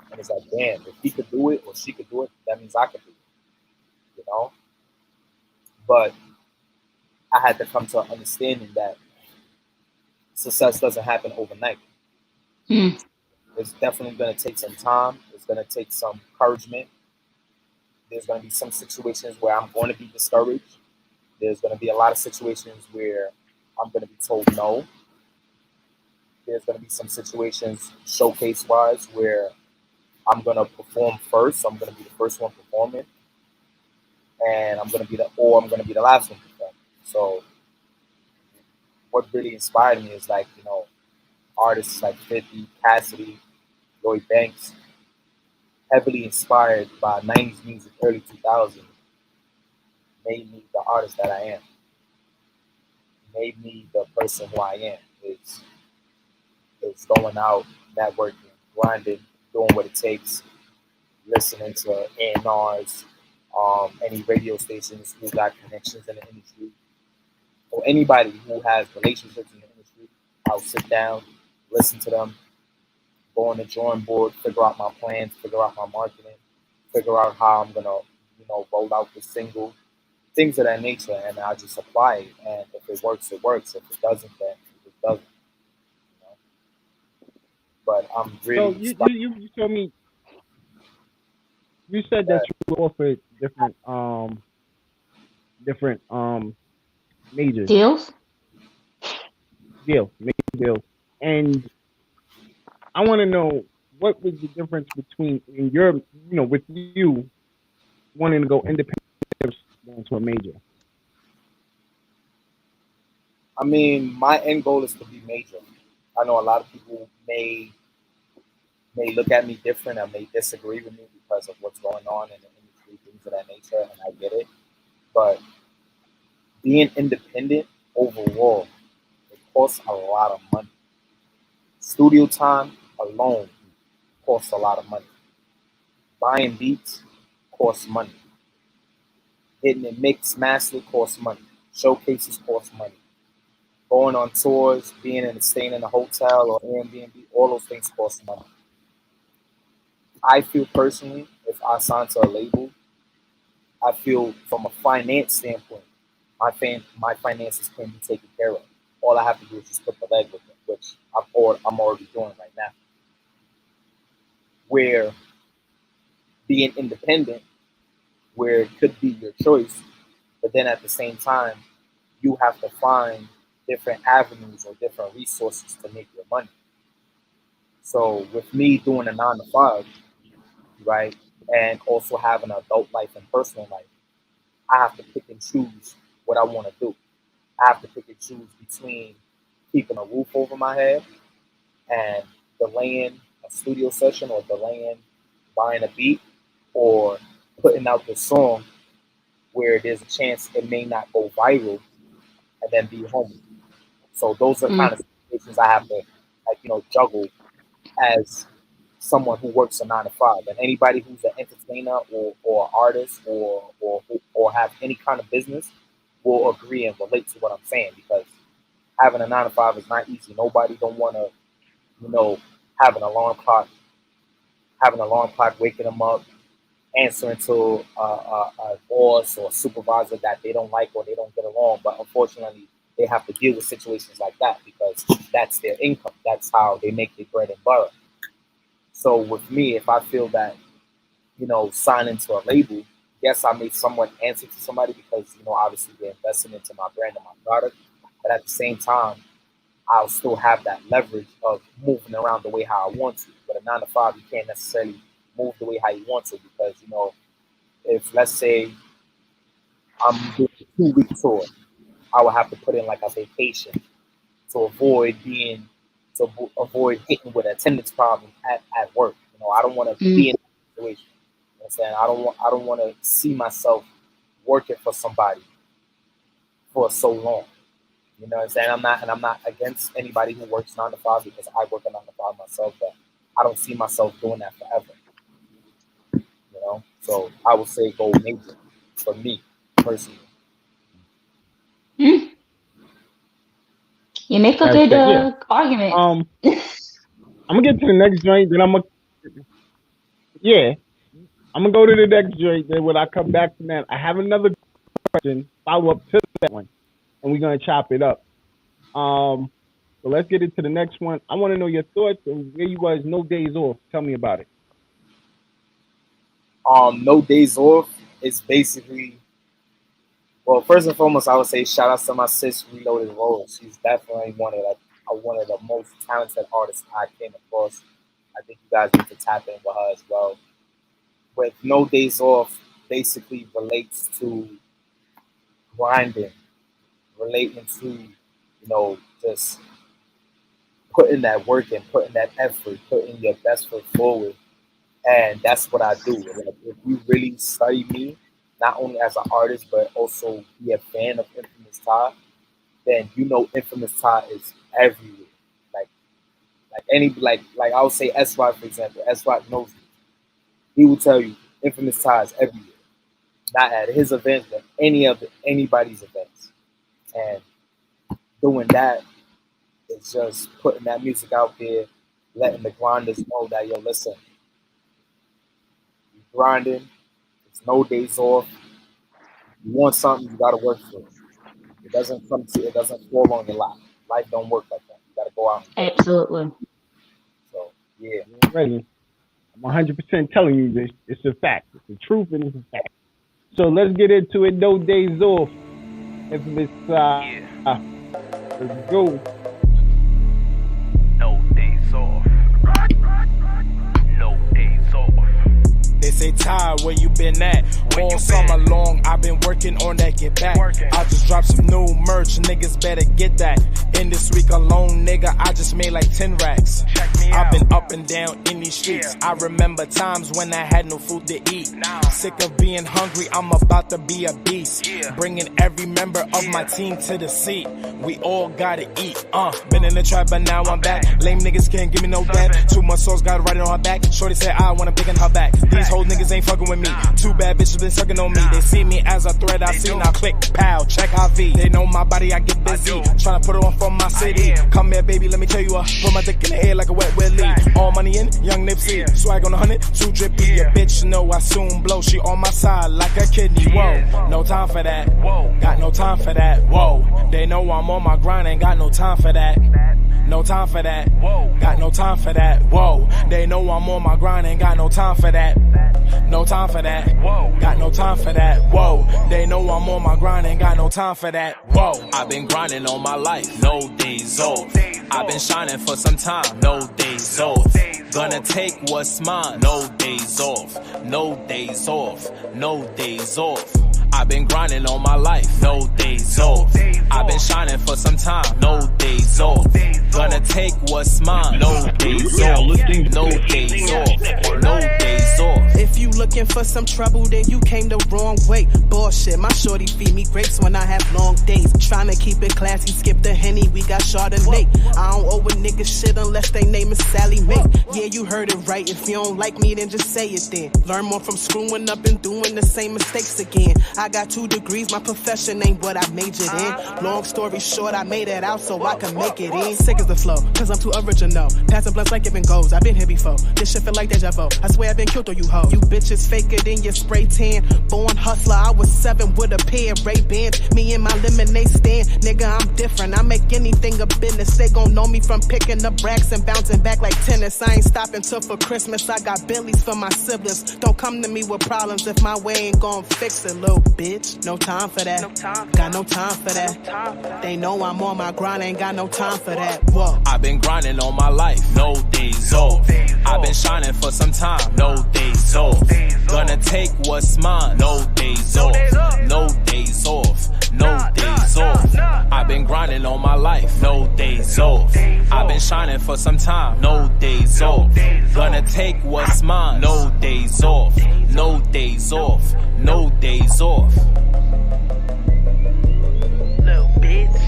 and it's like, damn, if he could do it or she could do it, that means I could do it, But I had to come to an understanding that success doesn't happen overnight. It's definitely going to take some time. It's going to take some encouragement. There's going to be some situations where I'm going to be discouraged. There's going to be a lot of situations where I'm going to be told no. There's going to be some situations, showcase-wise, where I'm going to perform first. I'm going to be the first one performing, and I'm going to be the last one performing. So, what really inspired me is like artists like 50, Cassidy, Lloyd Banks, heavily inspired by 90s music, early 2000s, made me the artist that I am. Made me the person who I am. It's going out, networking, grinding, doing what it takes, listening to A&Rs, any radio stations who got connections in the industry, or anybody who has relationships in the industry. I'll sit down, listen to them, go on the drawing board, figure out my plans, figure out my marketing, figure out how I'm gonna, roll out the single, things of that nature, and I just apply it. And if it works, it works. If it doesn't, then it doesn't. But I'm really. So you told me, you said that you offered different majors. Major deals. And I want to know, what was the difference between with you wanting to go independent going to a major? I mean, my end goal is to be major. I know a lot of people may look at me different or may disagree with me because of what's going on in the industry, things of that nature, and I get it. But being independent overall, it costs a lot of money. Studio time alone costs a lot of money. Buying beats costs money. Hitting it mix, master costs money. Showcases cost money. Going on tours, staying in a hotel or Airbnb, all those things cost money. I feel personally, if I sign to a label, I feel from a finance standpoint, my finances can be taken care of. All I have to do is just put the leg with it, which I'm already doing right now. Where being independent, where it could be your choice, but then at the same time, you have to find different avenues or different resources to make your money. So with me doing a 9 to 5, right, and also having an adult life and personal life, I have to pick and choose what I want to do. I have to pick and choose between keeping a roof over my head and delaying a studio session or delaying buying a beat or putting out the song where there's a chance it may not go viral and then be home. So those are kind of situations I have to juggle as someone who works a 9 to 5. And anybody who's an entertainer or artist or have any kind of business will agree and relate to what I'm saying, because having a 9 to 5 is not easy. Nobody don't want to, have an alarm clock, waking them up, answering to a boss or a supervisor that they don't like or they don't get along. But unfortunately, they have to deal with situations like that because that's their income. That's how they make their bread and butter. So with me, if I feel that, signing to a label, yes, I may somewhat answer to somebody because, obviously they're investing into my brand and my product. But at the same time, I'll still have that leverage of moving around the way how I want to. But a 9 to 5, you can't necessarily move the way how you want to because, if let's say I'm doing a 2-week tour, I would have to put in like a vacation to avoid hitting with attendance problems at work. I don't want to be in that situation. You know what I'm saying? I don't want to see myself working for somebody for so long. You know what I'm saying? I'm not against anybody who works 9 to 5 because I work a 9 to 5 myself, but I don't see myself doing that forever. So I would say go major for me personally. You make a good argument. I'm gonna get to the next joint, then I'm gonna go to the next joint. Then when I come back from that, I have another question follow up to that one, and we're gonna chop it up. So let's get into the next one. I want to know your thoughts and where you guys no days off. Tell me about it. No Days Off is basically, well, first and foremost, I would say shout out to my sis Reloaded Rose. She's definitely one of the most talented artists I came across. I think you guys need to tap in with her as well. But No Days Off basically relates to grinding, relating to, just putting that work in, putting that effort, putting your best foot forward. And that's what I do. Like, if you really study me, not only as an artist, but also be a fan of Infamous Ty, then you know Infamous Ty is everywhere. Like like I would say SY, for example. SY knows me. He will tell you Infamous Ty is everywhere. Not at his events, but anybody's events. And doing that is just putting that music out there, letting the grinders know that, yo, listen, you grinding, it's no days off. You want something, you gotta work for it. It doesn't fall on your lap. Life don't work like that. You gotta go out and get it. Absolutely. So yeah. Ready? I'm 100% telling you this. It's a fact. It's the truth and it's a fact. So let's get into it. No days off. Infamous. Let's go. No days off. No days off. They say, Ty, where you been at? All summer long, I've been working on that get back. I just dropped some new merch, niggas better get that. In this week alone, nigga, I just made like 10 racks. I've been up and down in these streets. I remember times when I had no food to eat. Sick of being hungry, I'm about to be a beast. Bringing every member of my team to the seat. We all gotta eat. Been in the trap, but now I'm back. Lame niggas can't give me no dab. 2 months souls got it right on her back. Shorty said I wanna big in her back. These whole niggas ain't fucking with me. 2 bad bitches been sucking on me. They see me as a threat, I see now click, pow, check IV. They know my body, I get busy. Tryna put it on for my city. Come here, baby, let me tell you put my dick in the air like a wet willy. All money in, young Nipsey. Swag on 100, too drippy. Your bitch know I soon blow. She on my side like a kidney. Whoa, no time for that. Got no time for that. Whoa, they know I'm on my grind, ain't got no time for that. No time for that. Got no time for that. Whoa, they know I'm on my grind, ain't got no time for that. No time for that. Got no time for that. Whoa, they know I'm on my grind, ain't got no time for that. Whoa, I've been grinding all my life, no days off. I've been shining for some time, no days off. Gonna take what's mine, no days off. No days off, no days off. I've been grinding all my life, no days off. I've been shining for some time, no days off. Gonna take what's mine, no days off. No days off, no days off. If you looking for some trouble, then you came the wrong way. Bullshit, my shorty feed me grapes when I have long days. Tryna keep it classy, skip the Henny, we got Chardonnay. I don't owe a nigga shit unless they name is Sally Mae. Yeah, you heard it right. If you don't like me, then just say it then. Learn more from screwing up and doing the same mistakes again. I got 2 degrees, my profession ain't what I majored in. Long story short, I made it out so I can make it in. Sick as the flow, cause I'm too original. Passing blunts like giving goals, I've been here before. This shit feel like deja vu. I swear I've been killed or you hoe. You bitches faker than your spray tan. Born hustler, I was 7 with a pair of Ray-Bans. Me and my lemonade stand, nigga, I'm different. I make anything a business. They gon' know me from picking up racks and bouncing back like tennis. I ain't stopping till for Christmas. I got Billies for my siblings. Don't come to me with problems if my way ain't gon' fix it, little bitch. No time for that. Got no time for that. They know I'm on my grind, ain't got no time for that. Whoa. I've been grinding all my life, no days off. I've been shining for some time, no days off. Gonna take what's mine, no days off. No days off, no days off. I've been grinding all my life, no days off. I've been shining for some time, no days off. Gonna take what's mine, no days off. No days off, no days off. Little bitch.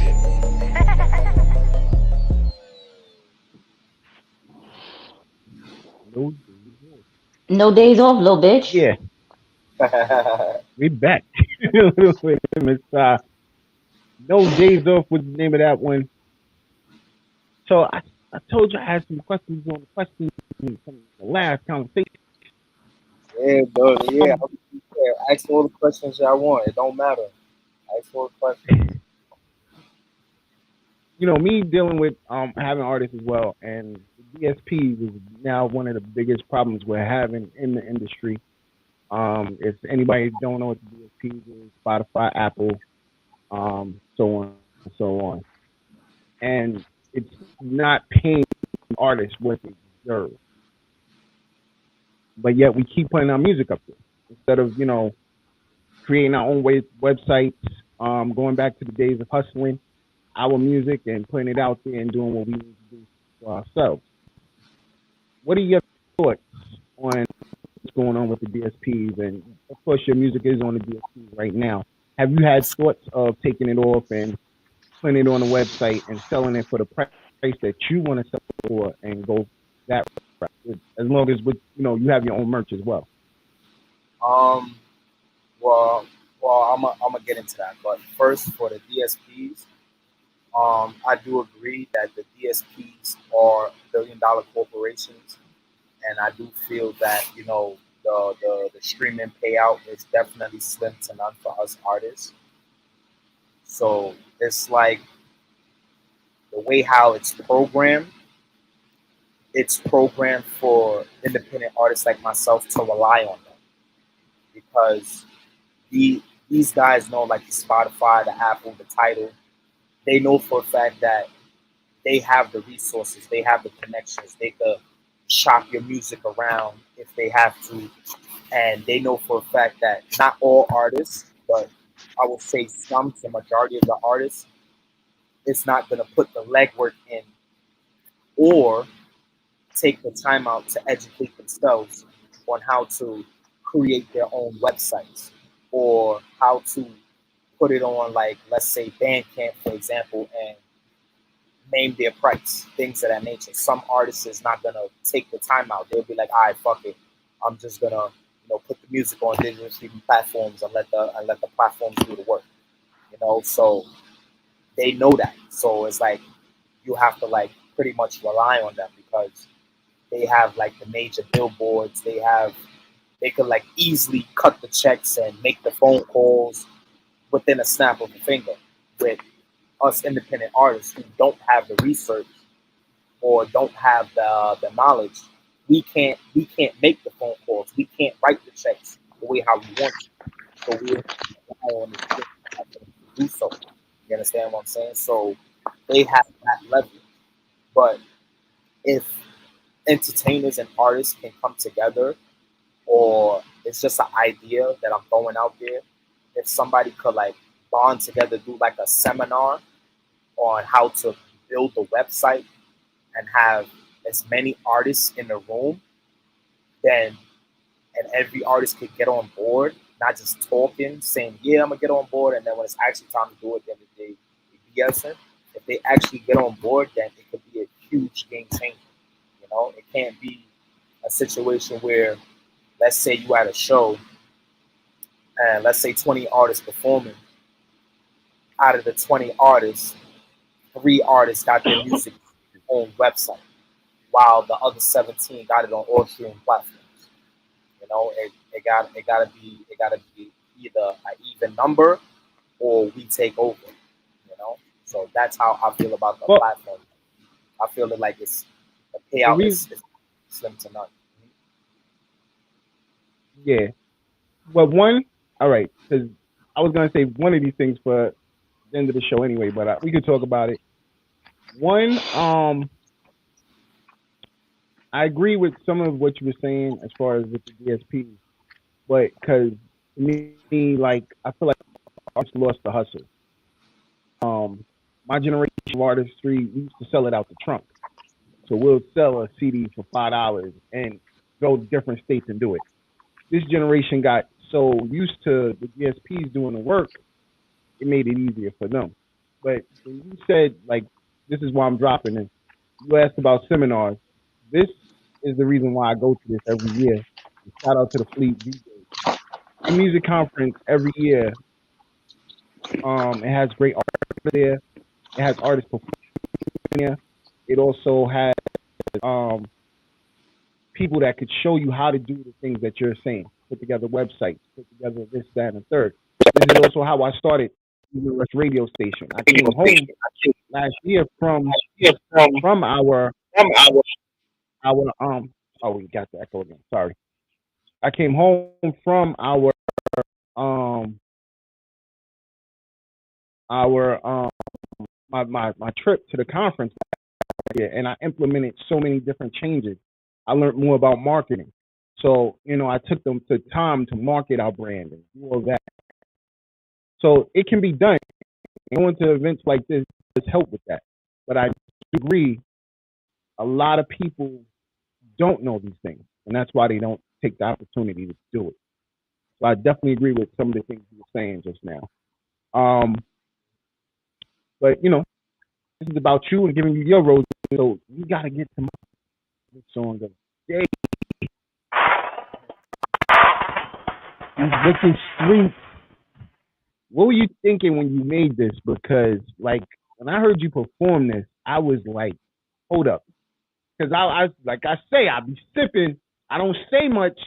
No days off, little bitch. Yeah. We back. No days off was the name of that one. So I told you I had some questions on the questions from the last conversation. Yeah, bro. Yeah. Ask all the questions y'all want. It don't matter. Ask all the questions. me dealing with having artists as well, and the DSP is now one of the biggest problems we're having in the industry. If anybody don't know what the DSP is, Spotify, Apple, so on and so on, and it's not paying artists what they deserve. But yet we keep putting our music up there instead of creating our own websites, going back to the days of hustling our music and putting it out there and doing what we need to do for ourselves. What are your thoughts on what's going on with the DSPs? And of course, your music is on the DSPs right now. Have you had thoughts of taking it off and putting it on the website and selling it for the price that you want to sell it for and go that route? As long as you have your own merch as well. Well, I'm gonna get into that, but first for the DSPs, I do agree that the DSPs are billion-dollar corporations, and I do feel that the streaming payout is definitely slim to none for us artists. So it's like the way how it's programmed for independent artists like myself to rely on them, because these guys know, like the Spotify, the Apple, the Tidal, they know for a fact that they have the resources, they have the connections, they could shop your music around if they have to, and they know for a fact that not all artists, but I will say the majority of the artists, it's not going to put the legwork in or take the time out to educate themselves on how to create their own websites or how to put it on, like, let's say Bandcamp, for example, and name their price, things of that nature. Some artists is not gonna take the time out. They'll be like, all right, fuck it, I'm just gonna put the music on digital streaming platforms and let the platforms do the work. So they know that. So it's like you have to like pretty much rely on them, because they have like the major billboards. They could like easily cut the checks and make the phone calls within a snap of a finger. With us independent artists who don't have the research or don't have the knowledge, we can't make the phone calls. We can't write the checks the way how we want to. So we rely on the to do so. You understand what I'm saying? So they have that leverage. But if entertainers and artists can come together, or it's just an idea that I'm throwing out there, if somebody could like bond together, do like a seminar on how to build a website and have as many artists in the room, then and every artist could get on board, not just talking, saying, yeah, I'm gonna get on board, and then when it's actually time to do it, then they BSing. If they actually get on board, then it could be a huge game changer. It can't be a situation where, let's say you had a show and let's say 20 artists performing. Out of the 20 artists, 3 artists got their music on website, while the other 17 got it on all streaming platforms. It gotta be either an even number or we take over. So that's how I feel about the platform. I feel it like it's the payout is slim to none. Yeah. Well, all right, because I was going to say one of these things for the end of the show anyway, but we could talk about it. One, I agree with some of what you were saying as far as with the DSPs, but because to me, like, I feel like artists lost the hustle. My generation of artistry, we used to sell it out the trunk. So we'll sell a CD for $5 and go to different states and do it. This generation got so used to the DSPs doing the work, it made it easier for them. But when you said, like, this is why I'm dropping it, you asked about seminars. This is the reason why I go to this every year. Shout out to the Fleet DJs. The music conference every year, it has great artists there. It has artists performing there. It also has people that could show you how to do the things that you're saying. Put together websites, put together this, that, and the third. This is also how I started Evening Rush radio station. I came home last year from our oh, we got the echo again. Sorry. I came home from um my trip to the conference here, and I implemented so many different changes. I learned more about marketing. So, I took them to time to market our brand and do all that. So it can be done. Going to events like this does help with that. But I agree, a lot of people don't know these things, and that's why they don't take the opportunity to do it. So I definitely agree with some of the things you were saying just now. But this is about you and giving you your rose. So you gotta get to my song of the day. These wicked streets. What were you thinking when you made this? Because when I heard you perform this, I was like, hold up. Because I like I say, I be sipping. I don't say much.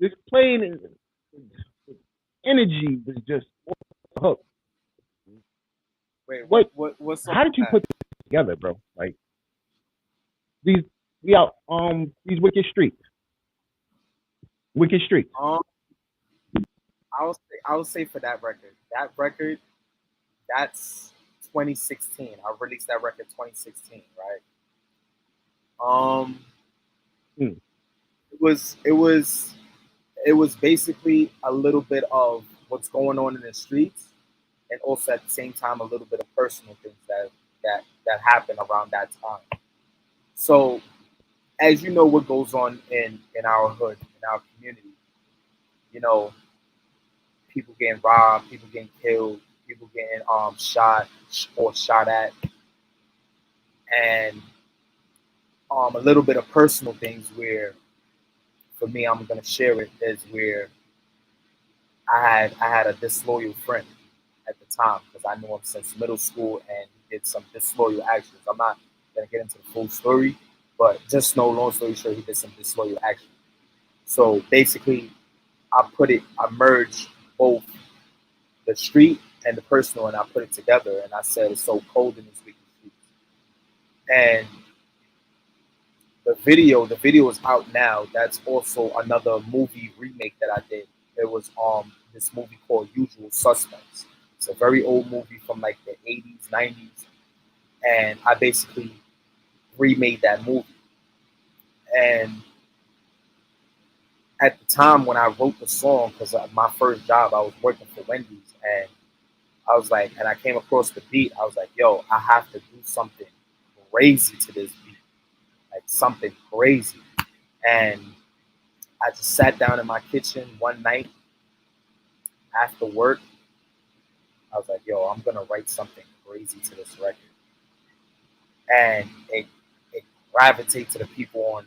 This playing energy was just hook. Wait, what song? How did you put this together, bro? Like these wicked streets. Wicked streets. I would say for that record, that's 2016. I released that record 2016, right? It was basically a little bit of what's going on in the streets, and also at the same time a little bit of personal things that happen around that time. So, as you know, what goes on in our hood, in our community, people getting robbed, people getting killed, people getting shot or shot at, and a little bit of personal things where, for me, I'm gonna share it, is where I had a disloyal friend at the time, because I knew him since middle school, and he did some disloyal actions. I'm not gonna get into the full story, but just know, long story short, he did some disloyal actions. So basically, I merged both the street and the personal, and I put it together, and I said it's so cold in these wicked streets. And the video is out now. That's also another movie remake that I did. It was this movie called Usual Suspects. It's a very old movie from like the 80s, 90s, and I basically remade that movie. And at the time when I wrote the song, because my first job, I was working for Wendy's, and I was like, and I came across the beat, I was like, yo, I have to do something crazy to this beat, like something crazy. And I just sat down in my kitchen one night after work. I was like, yo, I'm gonna write something crazy to this record. And it gravitates to the people on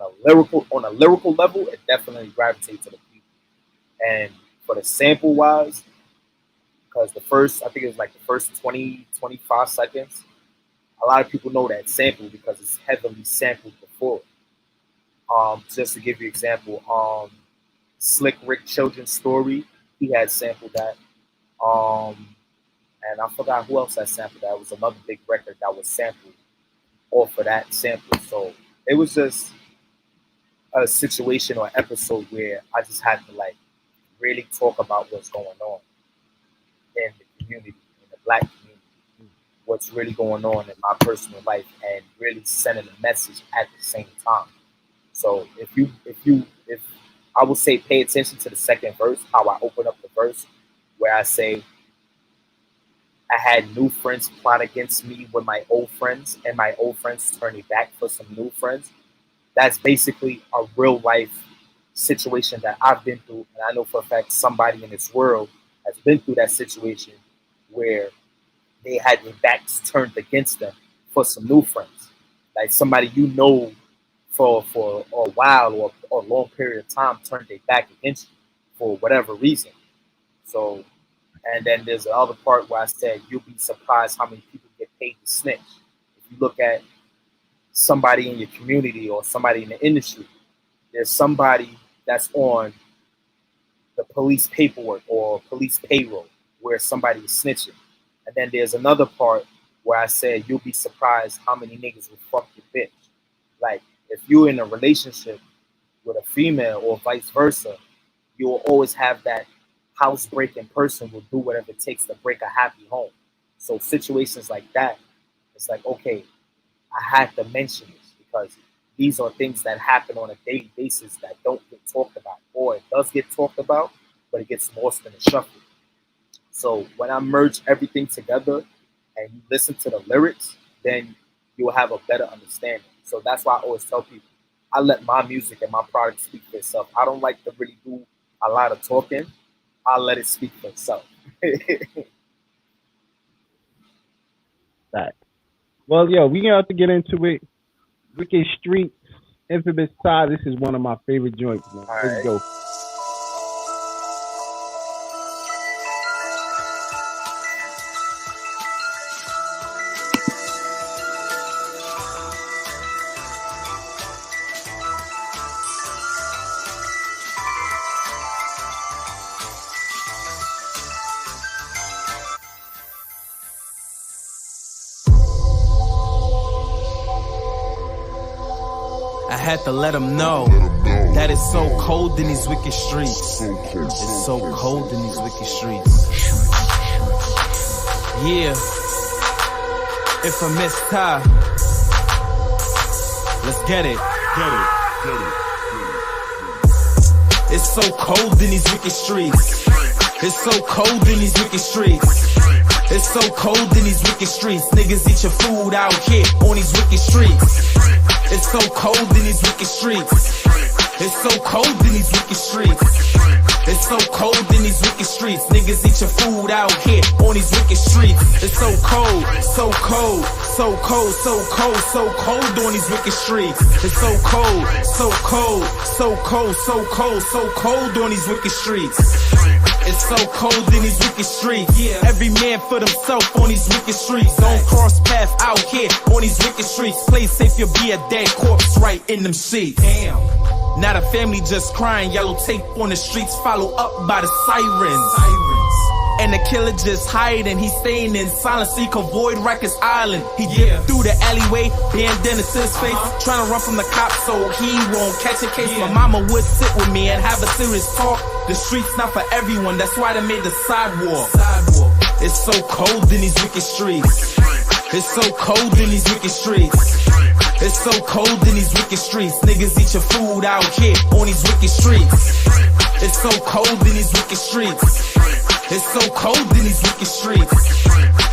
a lyrical level. It definitely gravitates to the people. And for the sample wise, because I think it was like the first 20, 25 seconds, a lot of people know that sample because it's heavily sampled before. Just to give you an example, Slick Rick Children's Story, he had sampled that. And I forgot who else had sampled that. It was another big record that was sampled off of that sample. So it was just a situation or episode where I just had to like really talk about what's going on in the community, in the Black community, what's really going on in my personal life, and really sending a message at the same time. So if I would say pay attention to the second verse, how I open up the verse, where I say, I had new friends plot against me with my old friends, and my old friends turning back for some new friends. That's basically a real life situation that I've been through, and I know for a fact somebody in this world has been through that situation where they had their backs turned against them for some new friends, like somebody for a while or a long period of time turned their back against you for whatever reason. So, and then there's the other part where I said you'll be surprised how many people get paid to snitch. If you look at somebody in your community or somebody in the industry, there's somebody that's on the police paperwork or police payroll. where somebody is snitching. And then there's another part where I said, you'll be surprised how many niggas will fuck your bitch. Like, if you're in a relationship with a female or vice versa, you will always have that house-breaking person will do whatever it takes to break a happy home. So situations like that, it's like, okay, I had to mention this because these are things that happen on a daily basis that don't get talked about. Or it does get talked about, but it gets lost in the shuffle. So when I merge everything together and you listen to the lyrics, then you'll have a better understanding. So that's why I always tell people, I let my music and my product speak for itself. I don't like to really do a lot of talking. I let it speak for itself. Right. Well, yo, we gonna have to get into it. Wicked Streets, Infamous Side. This is one of my favorite joints, man. Let's go. I had to let them know that it's so cold in these wicked streets. It's so cold in these wicked streets. Yeah. Infamous tie. Let's get it. It's so cold in these wicked streets. It's so cold in these wicked streets. It's so cold in these wicked streets. Niggas eat your food out here on these wicked streets. It's so cold in these wicked streets. It's so cold in these wicked streets. It's so cold in these wicked streets. Niggas eat your food out here on these wicked streets. It's so cold, so cold, so cold, so cold, so cold on these wicked streets. It's so cold, so cold, so cold, so cold, so cold on these wicked streets. It's so cold in these wicked streets. Every man for themself on these wicked streets. Don't cross paths out here on these wicked streets. Play safe, you'll be a dead corpse right in them sheets. Damn. Not a family just crying. Yellow tape on the streets, follow up by the sirens. And the killer just hiding. He's staying in silence so he can avoid Rikers Island. He dipped through the alleyway, bandana to his face, trying to run from the cops so he won't catch a case. My mama would sit with me and have a serious talk. The streets not for everyone, that's why they made the sidewalk. It's so cold in these wicked streets. It's so cold in these wicked streets. It's so cold in these wicked streets. Niggas eat your food out here on these wicked streets. It's so cold in these wicked streets. It's so cold in these wicked streets.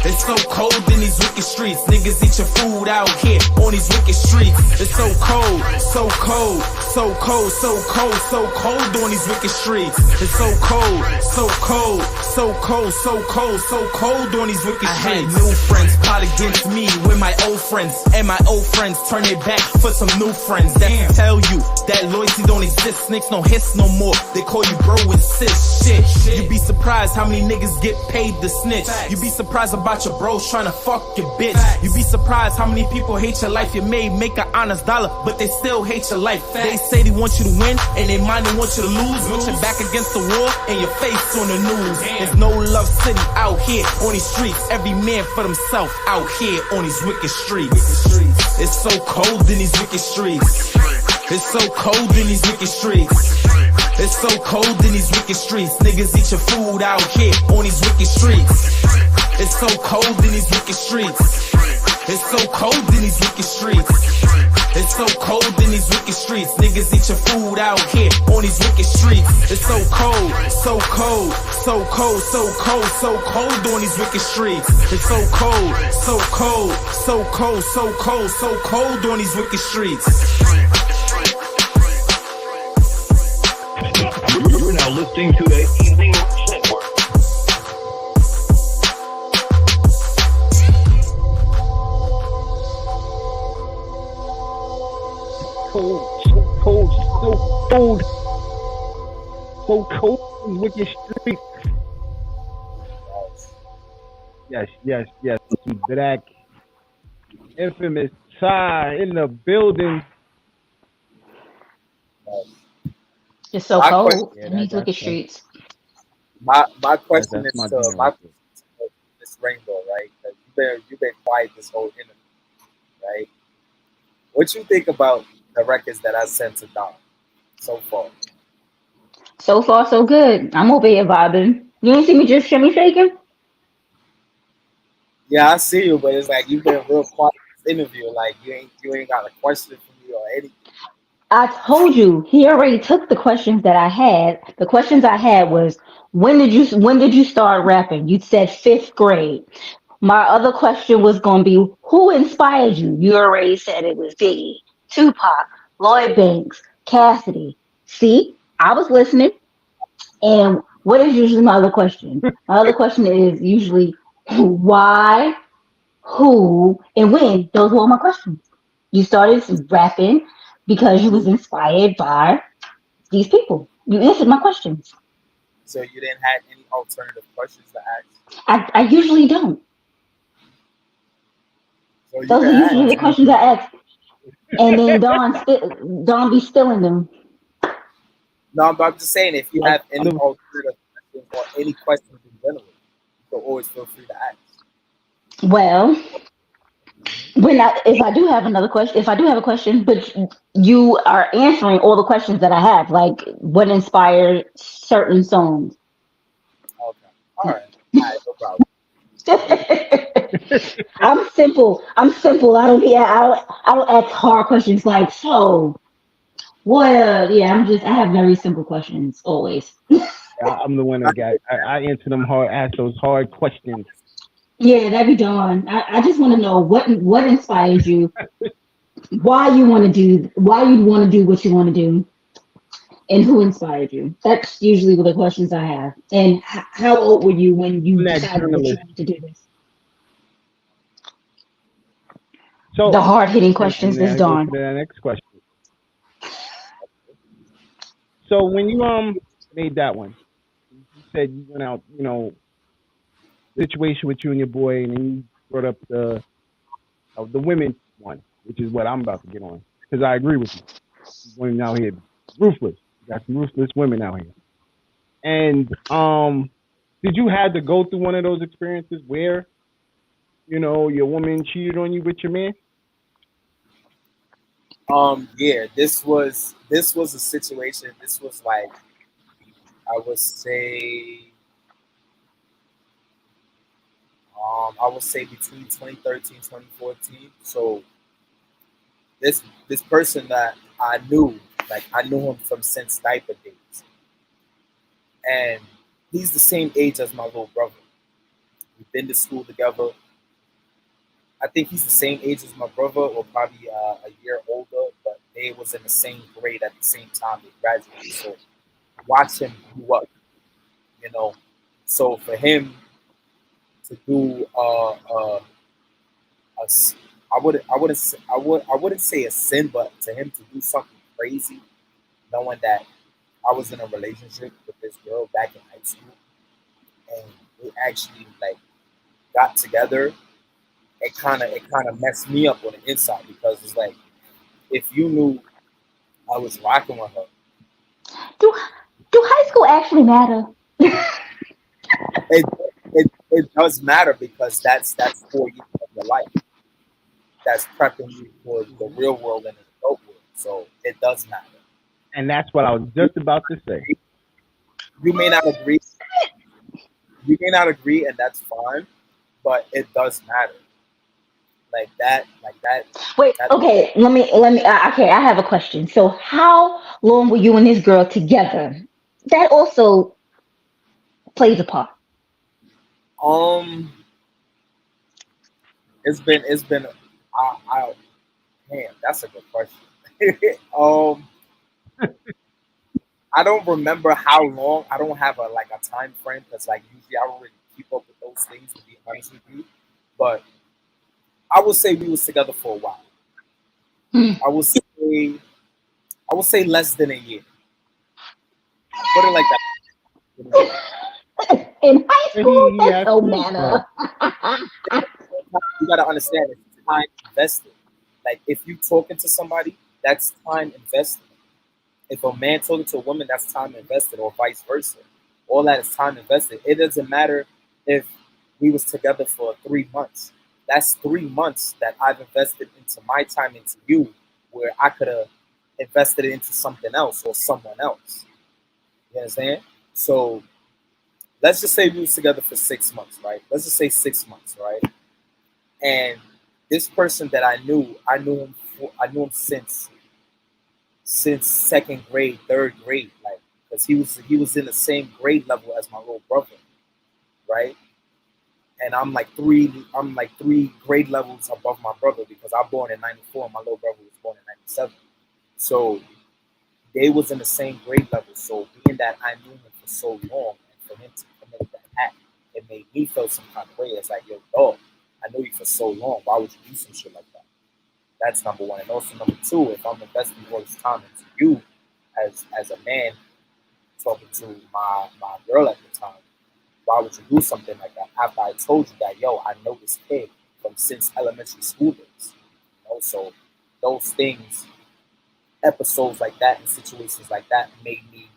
It's so cold in these wicked streets. Niggas eat your food out here on these wicked streets. It's so cold, so cold, so cold, so cold, so cold on these wicked streets. It's so cold, so cold, so cold, so cold, so cold on these wicked streets. I had new friends plot against me with my old friends, and my old friends turn their back for some new friends that tell you that loyalty don't exist. Snakes don't hiss no more. They call you bro and sis. Shit. You be surprised how many niggas get paid to snitch. You be surprised about your bros trying to fuck your bitch. You be surprised how many people hate your life. You may make an honest dollar, but they still hate your life. They say they want you to win, and they mind they want you to lose. Put your back against the wall, and your face on the news. There's no love city out here on these streets. Every man for themselves out here on these wicked streets. It's so cold in these wicked streets. It's so cold in these wicked streets. It's so cold in these wicked streets. Niggas eat your food out here on these wicked streets. It's so cold in these wicked streets. It's so cold in these wicked streets. It's so cold in these wicked streets. Niggas eat your food out here on these wicked streets. It's so cold, so cold, so cold, so cold, so cold on these wicked streets. It's so cold, so cold, so cold, so cold, so cold on these wicked streets. You're now listening to the Evening Rush Network. Cold, so cold, so cold. So cold in wicked streets. Yes. Black. Infamous Ty in the building. It's so cold in these wicked streets. My question That's is my to junior my right there. Miss Rainbow, right? 'Cause you've been quiet this whole interview, right? What you think about the records that I sent to Don so far? So far, so good. I'm over here vibing. You ain't see me just shimmy shaking? Yeah, I see you, but it's like you've been real quiet in this interview. Like you ain't got a question for me or anything. I told you he already took the questions that I had. The questions I had was when did you start rapping? You said fifth grade. My other question was gonna be who inspired you? You already said it was Biggie, Tupac, Lloyd Banks, Cassidy. See, I was listening. And what is usually my other question? My other question is usually why, who, and when. Those were all my questions. You started rapping because you was inspired by these people. You answered my questions. So you didn't have any alternative questions to ask. I usually don't. So you Those can are ask. usually the questions I ask. And then Don be stealing them. No, but I'm just saying if you have any Other- alternative questions or any questions in general, you can always feel free to ask. Well, if I do have another question, if I do have a question, but you are answering all the questions that I have, like what inspired certain songs. Okay. All right. All right, no problem. I'm simple. I'm simple. I don't ask hard questions like so. What? Yeah, I have very simple questions always. I'm the one that got. I answer them hard. Ask those hard questions. Yeah, that'd be done. I just want to know what inspires you, why you want to do what you want to do, and who inspired you. That's usually the questions I have. And how old were you when you I'm that decided that you journalist. wanted to do this? The So, hard hitting and questions then is I go to done. the next question. So when you made that one, you said you went out, situation with you and your boy, and then you brought up the women one, which is what I'm about to get on, because I agree with you. Women out here ruthless. You got some ruthless women out here. And did you have to go through one of those experiences where your woman cheated on you with your man? Yeah, this was a situation. This was like I would say between 2013 2014. So this person that I knew, like I knew him from since diaper days, and he's the same age as my little brother. We've been to school together. I think he's the same age as my brother, or probably a year older, but they was in the same grade at the same time they graduated. So watch him grew up, you know. So for him to do a s- I wouldn't say a sin, but to him to do something crazy, knowing that I was in a relationship with this girl back in high school, and we actually like got together. It kind of messed me up on the inside because it's like if you knew I was rocking with her, Do do high school actually matter? it it does matter because that's 4 years of your life. That's prepping you for the real world and the adult world. So it does matter. And that's what I was just about to say. You may not agree. You may not agree, and that's fine. But it does matter. Like that. Wait, That okay, let me okay, I have a question. So how long were you and this girl together? That also plays a part. um, it's been. I damn, that's a good question. um, I don't remember how long. I don't have a time frame because like usually I don't really keep up with those things to be honest with you. But I would say we was together for a while. Hmm. I would say I would say less than a year. Put it like that. In high And school, he that's asked no me for. matter. You gotta understand it's time invested. Like if you talking to somebody, that's time invested. If a man talking to a woman, that's time invested, or vice versa. All that is time invested. It doesn't matter if we was together for 3 months. That's 3 months that I've invested into my time into you, where I could have invested it into something else or someone else. You understand? So let's just say we was together for 6 months, right? Let's just say 6 months, right? And this person that I knew him since second grade, third grade, like, because he was in the same grade level as my little brother, right? And I'm like three grade levels above my brother because I'm born in '94 and my little brother was born in '97. So they was in the same grade level. So being that I knew him for so long, and for him to commit that act, it made me feel some kind of way. It's like, yo, dog, I knew you for so long. Why would you do some shit like that? That's number one. And also number two, if I'm investing all this time into you as a man talking to my girl at the time, why would you do something like that after I told you that, yo, I know this kid from since elementary school days? You know, so those things, episodes like that and situations like that made me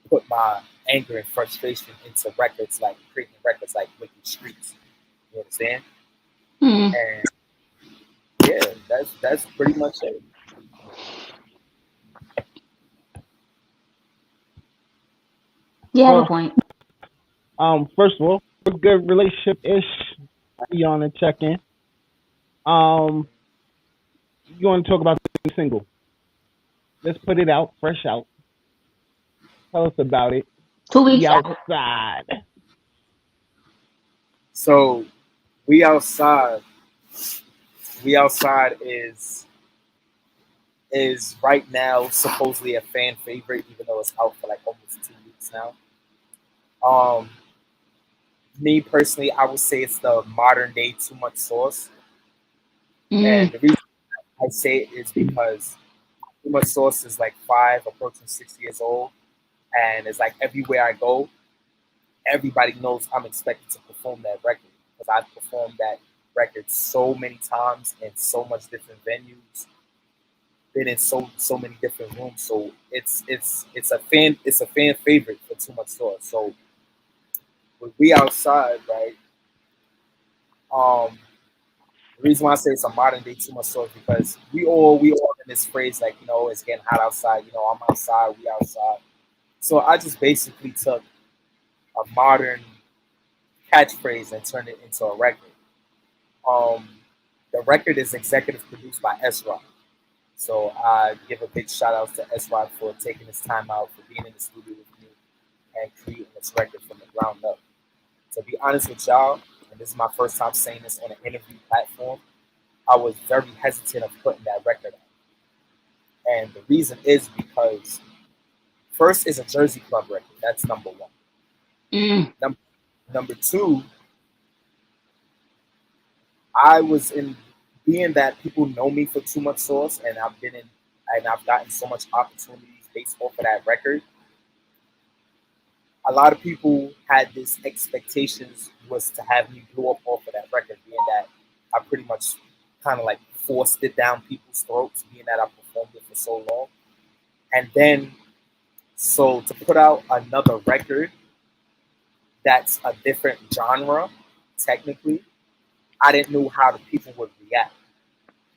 put my anger and frustration into records, like creating records like Wicked Streets. You understand? Mm. And yeah, that's pretty much it. You have a point. First of all, a good relationship ish. We on a check in. You want to talk about being single? Let's put it out, fresh out. Tell us about it. 2 We weeks out. outside. So we outside. We outside is right now supposedly a fan favorite, even though it's out for like almost 2 weeks now. Me personally, I would say it's the modern day Too Much Sauce, and Mm. the reason I say it is because Too Much Sauce is like 5 approaching 6 years old, and it's like everywhere I go, everybody knows I'm expected to perform that record because I've performed that record so many times in so much different venues, been in so many different rooms. So it's a fan favorite for Too Much Sauce. So when we outside, right? Um, the reason why I say it's a modern day Too Much Sauce because we all in this phrase like, you know, it's getting hot outside. You know, I'm outside, we outside. So I just basically took a modern catchphrase and turned it into a record. Um, the record is executive produced by S-Rock. So I give a big shout out to S-Rock for taking his time out, for being in the studio with me and creating this record from the ground up. To be honest with y'all, and this is my first time saying this on an interview platform, I was very hesitant of putting that record out. And the reason is because first is a Jersey Club record. That's number one. Mm. Number two, I was in being that people know me for Too Much Sauce, and I've gotten so much opportunities based off of that record. A lot of people had this expectations was to have me blow up off of that record, being that I pretty much kind of like forced it down people's throats, being that I performed it for so long. And then, so to put out another record that's a different genre, technically, I didn't know how the people would react.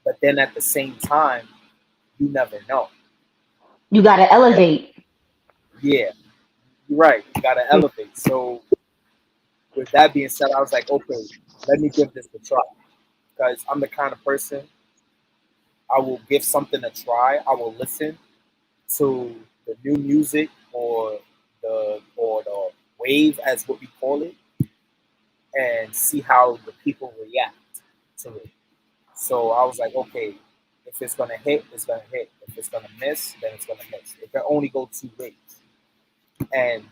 But then at the same time, you never know. You gotta elevate. Yeah, you're right. You gotta elevate. So with that being said, I was like, okay, let me give this a try. Because I'm the kind of person I will give something a try. I will listen to the new music or the wave as what we call it and see how the people react to it. So I was like, okay, if it's gonna hit, it's gonna hit. If it's gonna miss, then it's gonna miss. It can only go 2 ways. And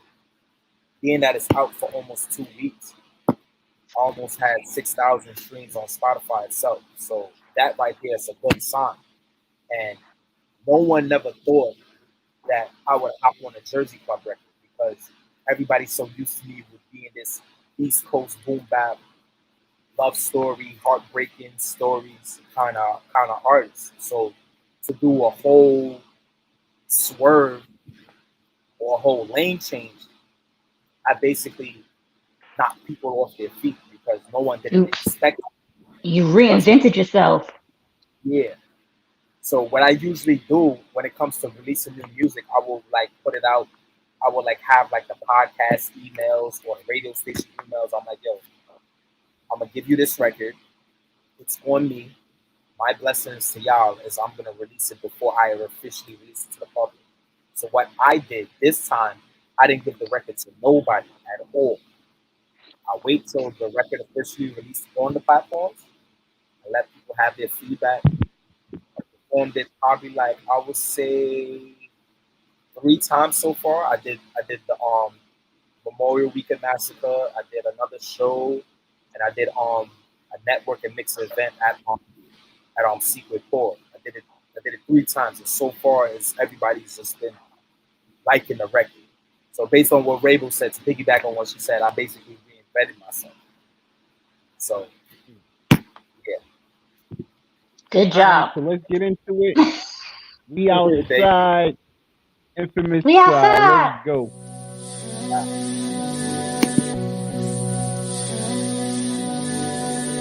being that it's out for almost 2 weeks, I almost had 6,000 streams on Spotify itself. So that right there is a good sign. And no one never thought that I would hop on a Jersey Club record because everybody's so used to me with being this East Coast boom bap love story, heartbreaking stories kind of artist. So to do a whole swerve or a whole lane change I basically knocked people off their feet because no one didn't You expect it. you reinvented yourself. Yeah. So what I usually do when it comes to releasing new music, I will like put it out. I will like have like the podcast emails or the radio station emails. I'm like, yo, I'm gonna give you this record. It's on me. My blessings to y'all is I'm gonna release it before I officially release it to the public. So what I did this time, I didn't give the record to nobody at all. I wait till the record officially released on the platforms. I let people have their feedback. I performed it probably like I would say 3 times so far. I did the Memorial Weekend Massacre. I did another show, and I did a network and mix event at Secret Court. I did it 3 times, and so far as everybody's just been liking the record. So based on what Rabel said, to piggyback on what she said, I basically reinvented myself. So yeah. Good job. So let's get into it. We outside. Infamous We outside. Let's go.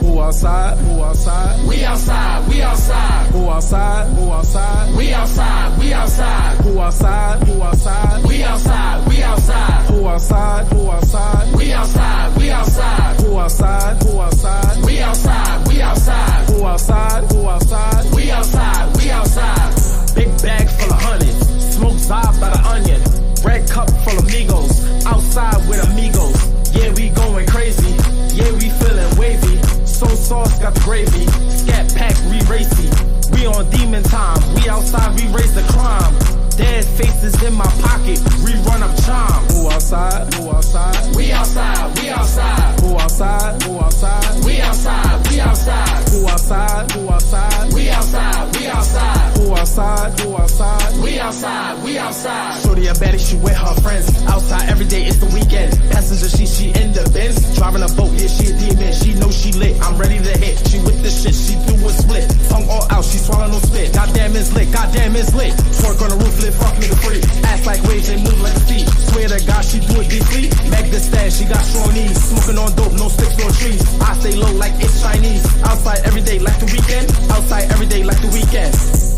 Who outside? Who outside? We outside, we outside. Who outside? Who outside? We outside, we outside. Who outside? Who outside? We outside, we outside. Who outside? Who outside? We outside, we outside. Who outside? Who outside? We outside, we outside. Who outside? Who outside? We outside, we outside. Big bag full of hundreds, smoke zob by the onion. Red cup full of Migos, outside with amigos. Yeah, we going crazy. Yeah, we feeling wavy. So sauce got the gravy. Scat pack, re-racy. We on demon time. We outside, we raise the crime. Dead faces in my pocket. Rerun up charm. Who outside? Who outside? We outside, we outside. Who outside? Who outside? We outside, we outside. Who outside? Who outside? We outside, we outside. Who outside? Who outside? We outside, we outside. Shorty a baddie, she with her friends. Outside every day, it's the weekend. Passenger, she in the Benz. Driving a boat, yeah, she a demon. She know she lit, I'm ready to hit. She with the shit, she do a split. Tongue all out, she swallow no spit. Goddamn it's lit, goddamn it's lit. Twerk on the roof, lit, fuck nigga free. Act like waves, they move like a feet. Swear to God, she do it deeply. Meg the stash, she got Shone. Smoking on dope, no sticks, no trees. I stay low like it's Chinese. Outside every day like the weekend. Outside every day like the weekend.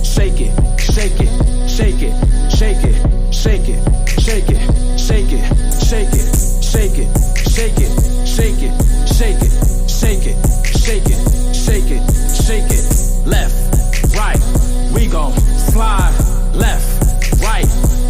Shake it, shake it, shake it, shake it, shake it, shake it, shake it, shake it, shake it, shake it, shake it, shake it, shake it, shake it, shake it, shake it. Left, right, we gon' slide. Left, right,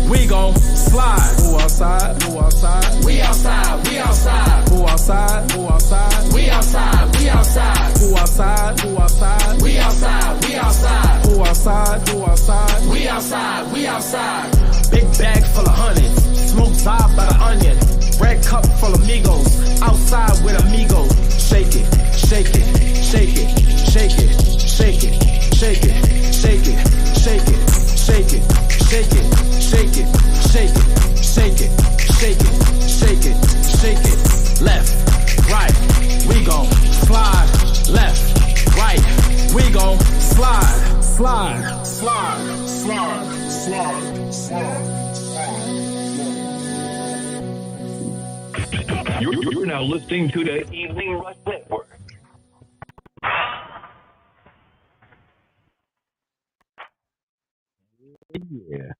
we gon' slide. Who outside? Who outside? We outside, we outside. Who outside? Who outside? We outside, we outside. Who outside? Who outside? We outside, we outside. Who outside? Who outside? We outside, we outside. Big bag full of hundreds, smoke zob by the onion. Red cup full of Migos, outside with amigos. Shake it, shake it, shake it, shake it, shake it, shake it, shake it, shake it, shake it, shake it, shake it, shake it, shake it, shake it, shake it, shake it. Left, right, we gon' slide. Left, right, we gon' slide. Slide. Slide, slide, slide, slide. You're now listening to the Evening Rush Network. Yeah,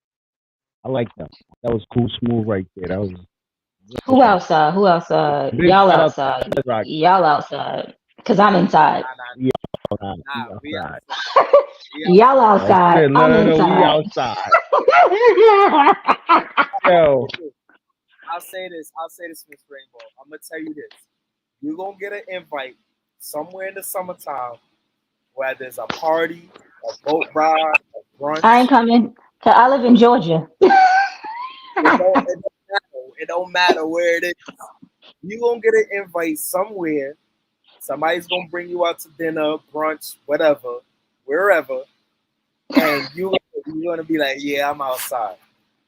I like that. That was cool, smooth right there. That was. Who outside? Who outside? Big Y'all shout out outside. to Rock. Y'all outside. Cause I'm inside. We outside. Y'all outside. No, I'm no, no, inside. we outside. Yo, I'll say this, Miss Rainbow. I'm gonna tell you this. You're gonna get an invite somewhere in the summertime where there's a party, a boat ride, a brunch. I ain't coming. Cause I live in Georgia. It don't matter where it is. You're gonna get an invite somewhere. Somebody's gonna bring you out to dinner, brunch, whatever, wherever, and you're gonna be like, "Yeah, I'm outside."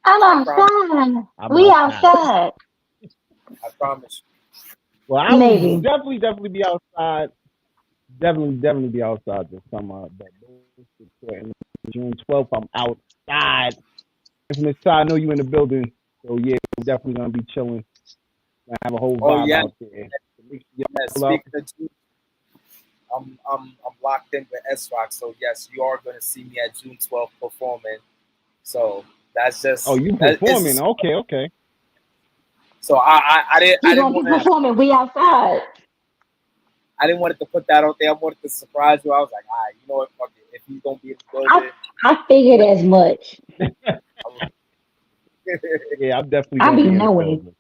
I'm outside. We outside. I promise you. well, I Maybe. will definitely be outside. Definitely be outside this summer. But June 12th, I'm outside. If Miss Ty, I know you in the building, so yeah, we're definitely gonna be chilling. I have a whole Oh vibe yeah. out there. So make sure y'all Yeah, pull up. speaking of June, I'm locked in with S Rock. So yes, you are going to see me at June 12th performing. So that's just Oh, you that is performing? Okay. so I He didn't gonna be want to performing. We outside. to put that out there. I wanted to surprise you. I was like, all right, you know what, fuck it. If he's gonna be in the building, I figured as much. Yeah, I'm definitely I gonna be be in the knowing. building.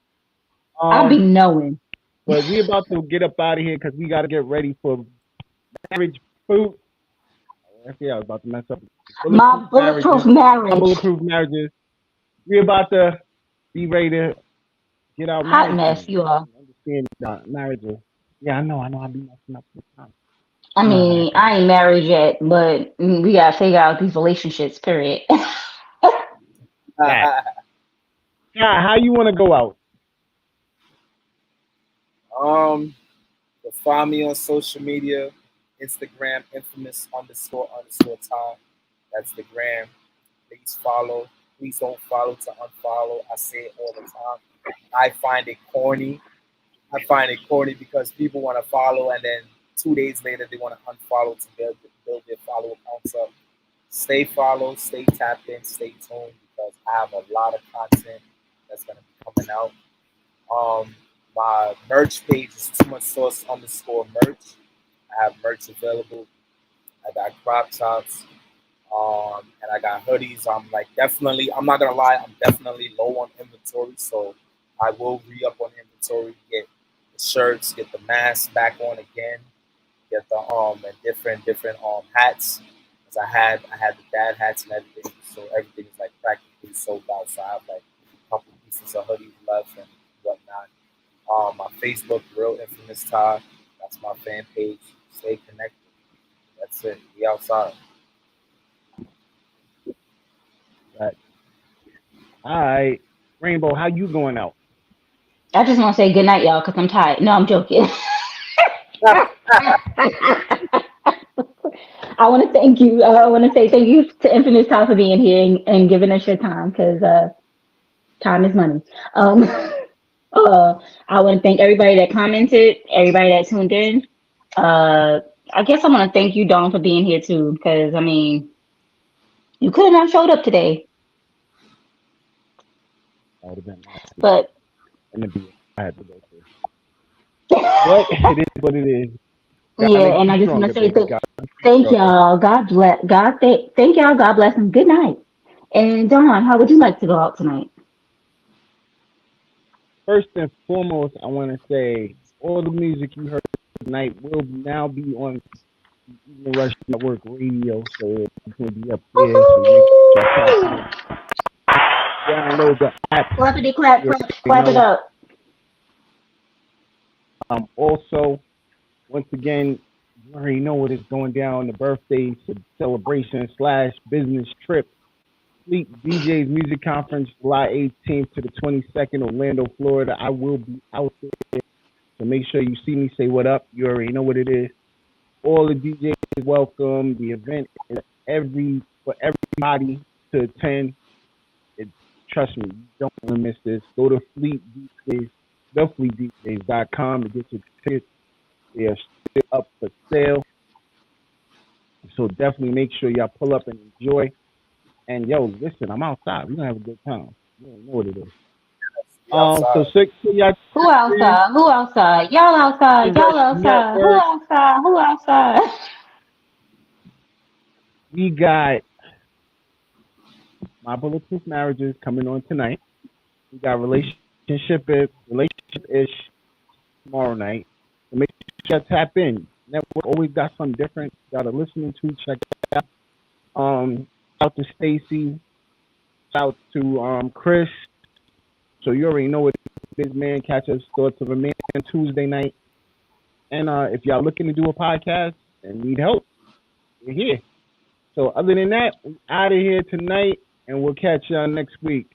I be knowing. But we about to get up out of here because we got to get ready for marriage food. Yeah, I was about to mess up. My bulletproof marriage. Bulletproof marriages. We about to be ready to get our Hot marriage mess, on. you are. Understand marriages. Yeah, I know. I be messing up sometimes. I You know how that mean, goes. I ain't married yet, but we gotta figure out these relationships. Period. Yeah. How you want to go out? But find me on social media, Instagram, infamous__time. That's the gram. Please follow. Please don't follow to unfollow. I say it all the time. I find it corny. Because people want to follow and then 2 days later they want to unfollow to build their follow accounts up. Stay followed, stay tapped in, stay tuned because I have a lot of content that's going to be coming out. My merch page is too much sauce_merch. I have merch available. I got crop tops, and I got hoodies. I'm not gonna lie, I'm definitely low on inventory, so I will re-up on inventory, get the shirts, get the masks back on again, get the and different hats. Cause I had the dad hats and everything, so everything is like practically sold out. So I have like a couple pieces of hoodies left and whatnot. My Facebook, Real Infamous Todd. That's my fan page. Stay connected. That's it. Be outside. Right. All right. Rainbow, how you going out? I just want to say good night, y'all, because I'm tired. No, I'm joking. I want to thank you. I want to say thank you to Infinite Time for being here and giving us your time because time is money. I want to thank everybody that commented, everybody that tuned in. I guess I want to thank you, Dawn, for being here too, because I mean, you could have not showed up today. I would have been nasty. But I had to go through. But it is what it is. God yeah, makes and you I just want stronger, to say baby. God makes you thank stronger. y'all. God bless. Thank y'all. God bless and good night. And Dawn, how would you like to go out tonight? First and foremost, I want to say all the music you heard tonight will now be on the Rush Network Radio, so it's going to be up there. So make sure you download the app. Clappity clap, clap it up. Also, once again, you already know what is going down. The birthday celebration / business trip. Fleet DJ's Music Conference, July 18th to the 22nd, Orlando, Florida. I will be out there, so make sure you see me. Say what up. You already know what it is. All the DJs is welcome. The event is for everybody to attend. Trust me, you don't want to miss this. Go to Fleet DJs, thefleetdjs.com to get your tickets. They are still up for sale. So definitely make sure y'all pull up and enjoy. And yo, listen, I'm outside. We're gonna have a good time. You don't know what it is. So y'all. Who outside? Who outside? Y'all outside. Y'all outside. Who Network. outside? Who outside? We got My Bulletproof Marriages coming on tonight. We got relationship-ish tomorrow night. So make sure you tap in. Network always got something different. Got to listen to. Check it out. Shout out to Stacy. Shout out to Chris. So you already know what this man catches Thoughts of a Man Tuesday night. And if y'all looking to do a podcast and need help, we're here. So other than that, we're out of here tonight, and we'll catch y'all next week.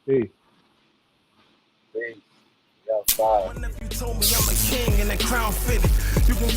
Peace. Peace. Outside. You told me I'm a king and that crown fitted. You can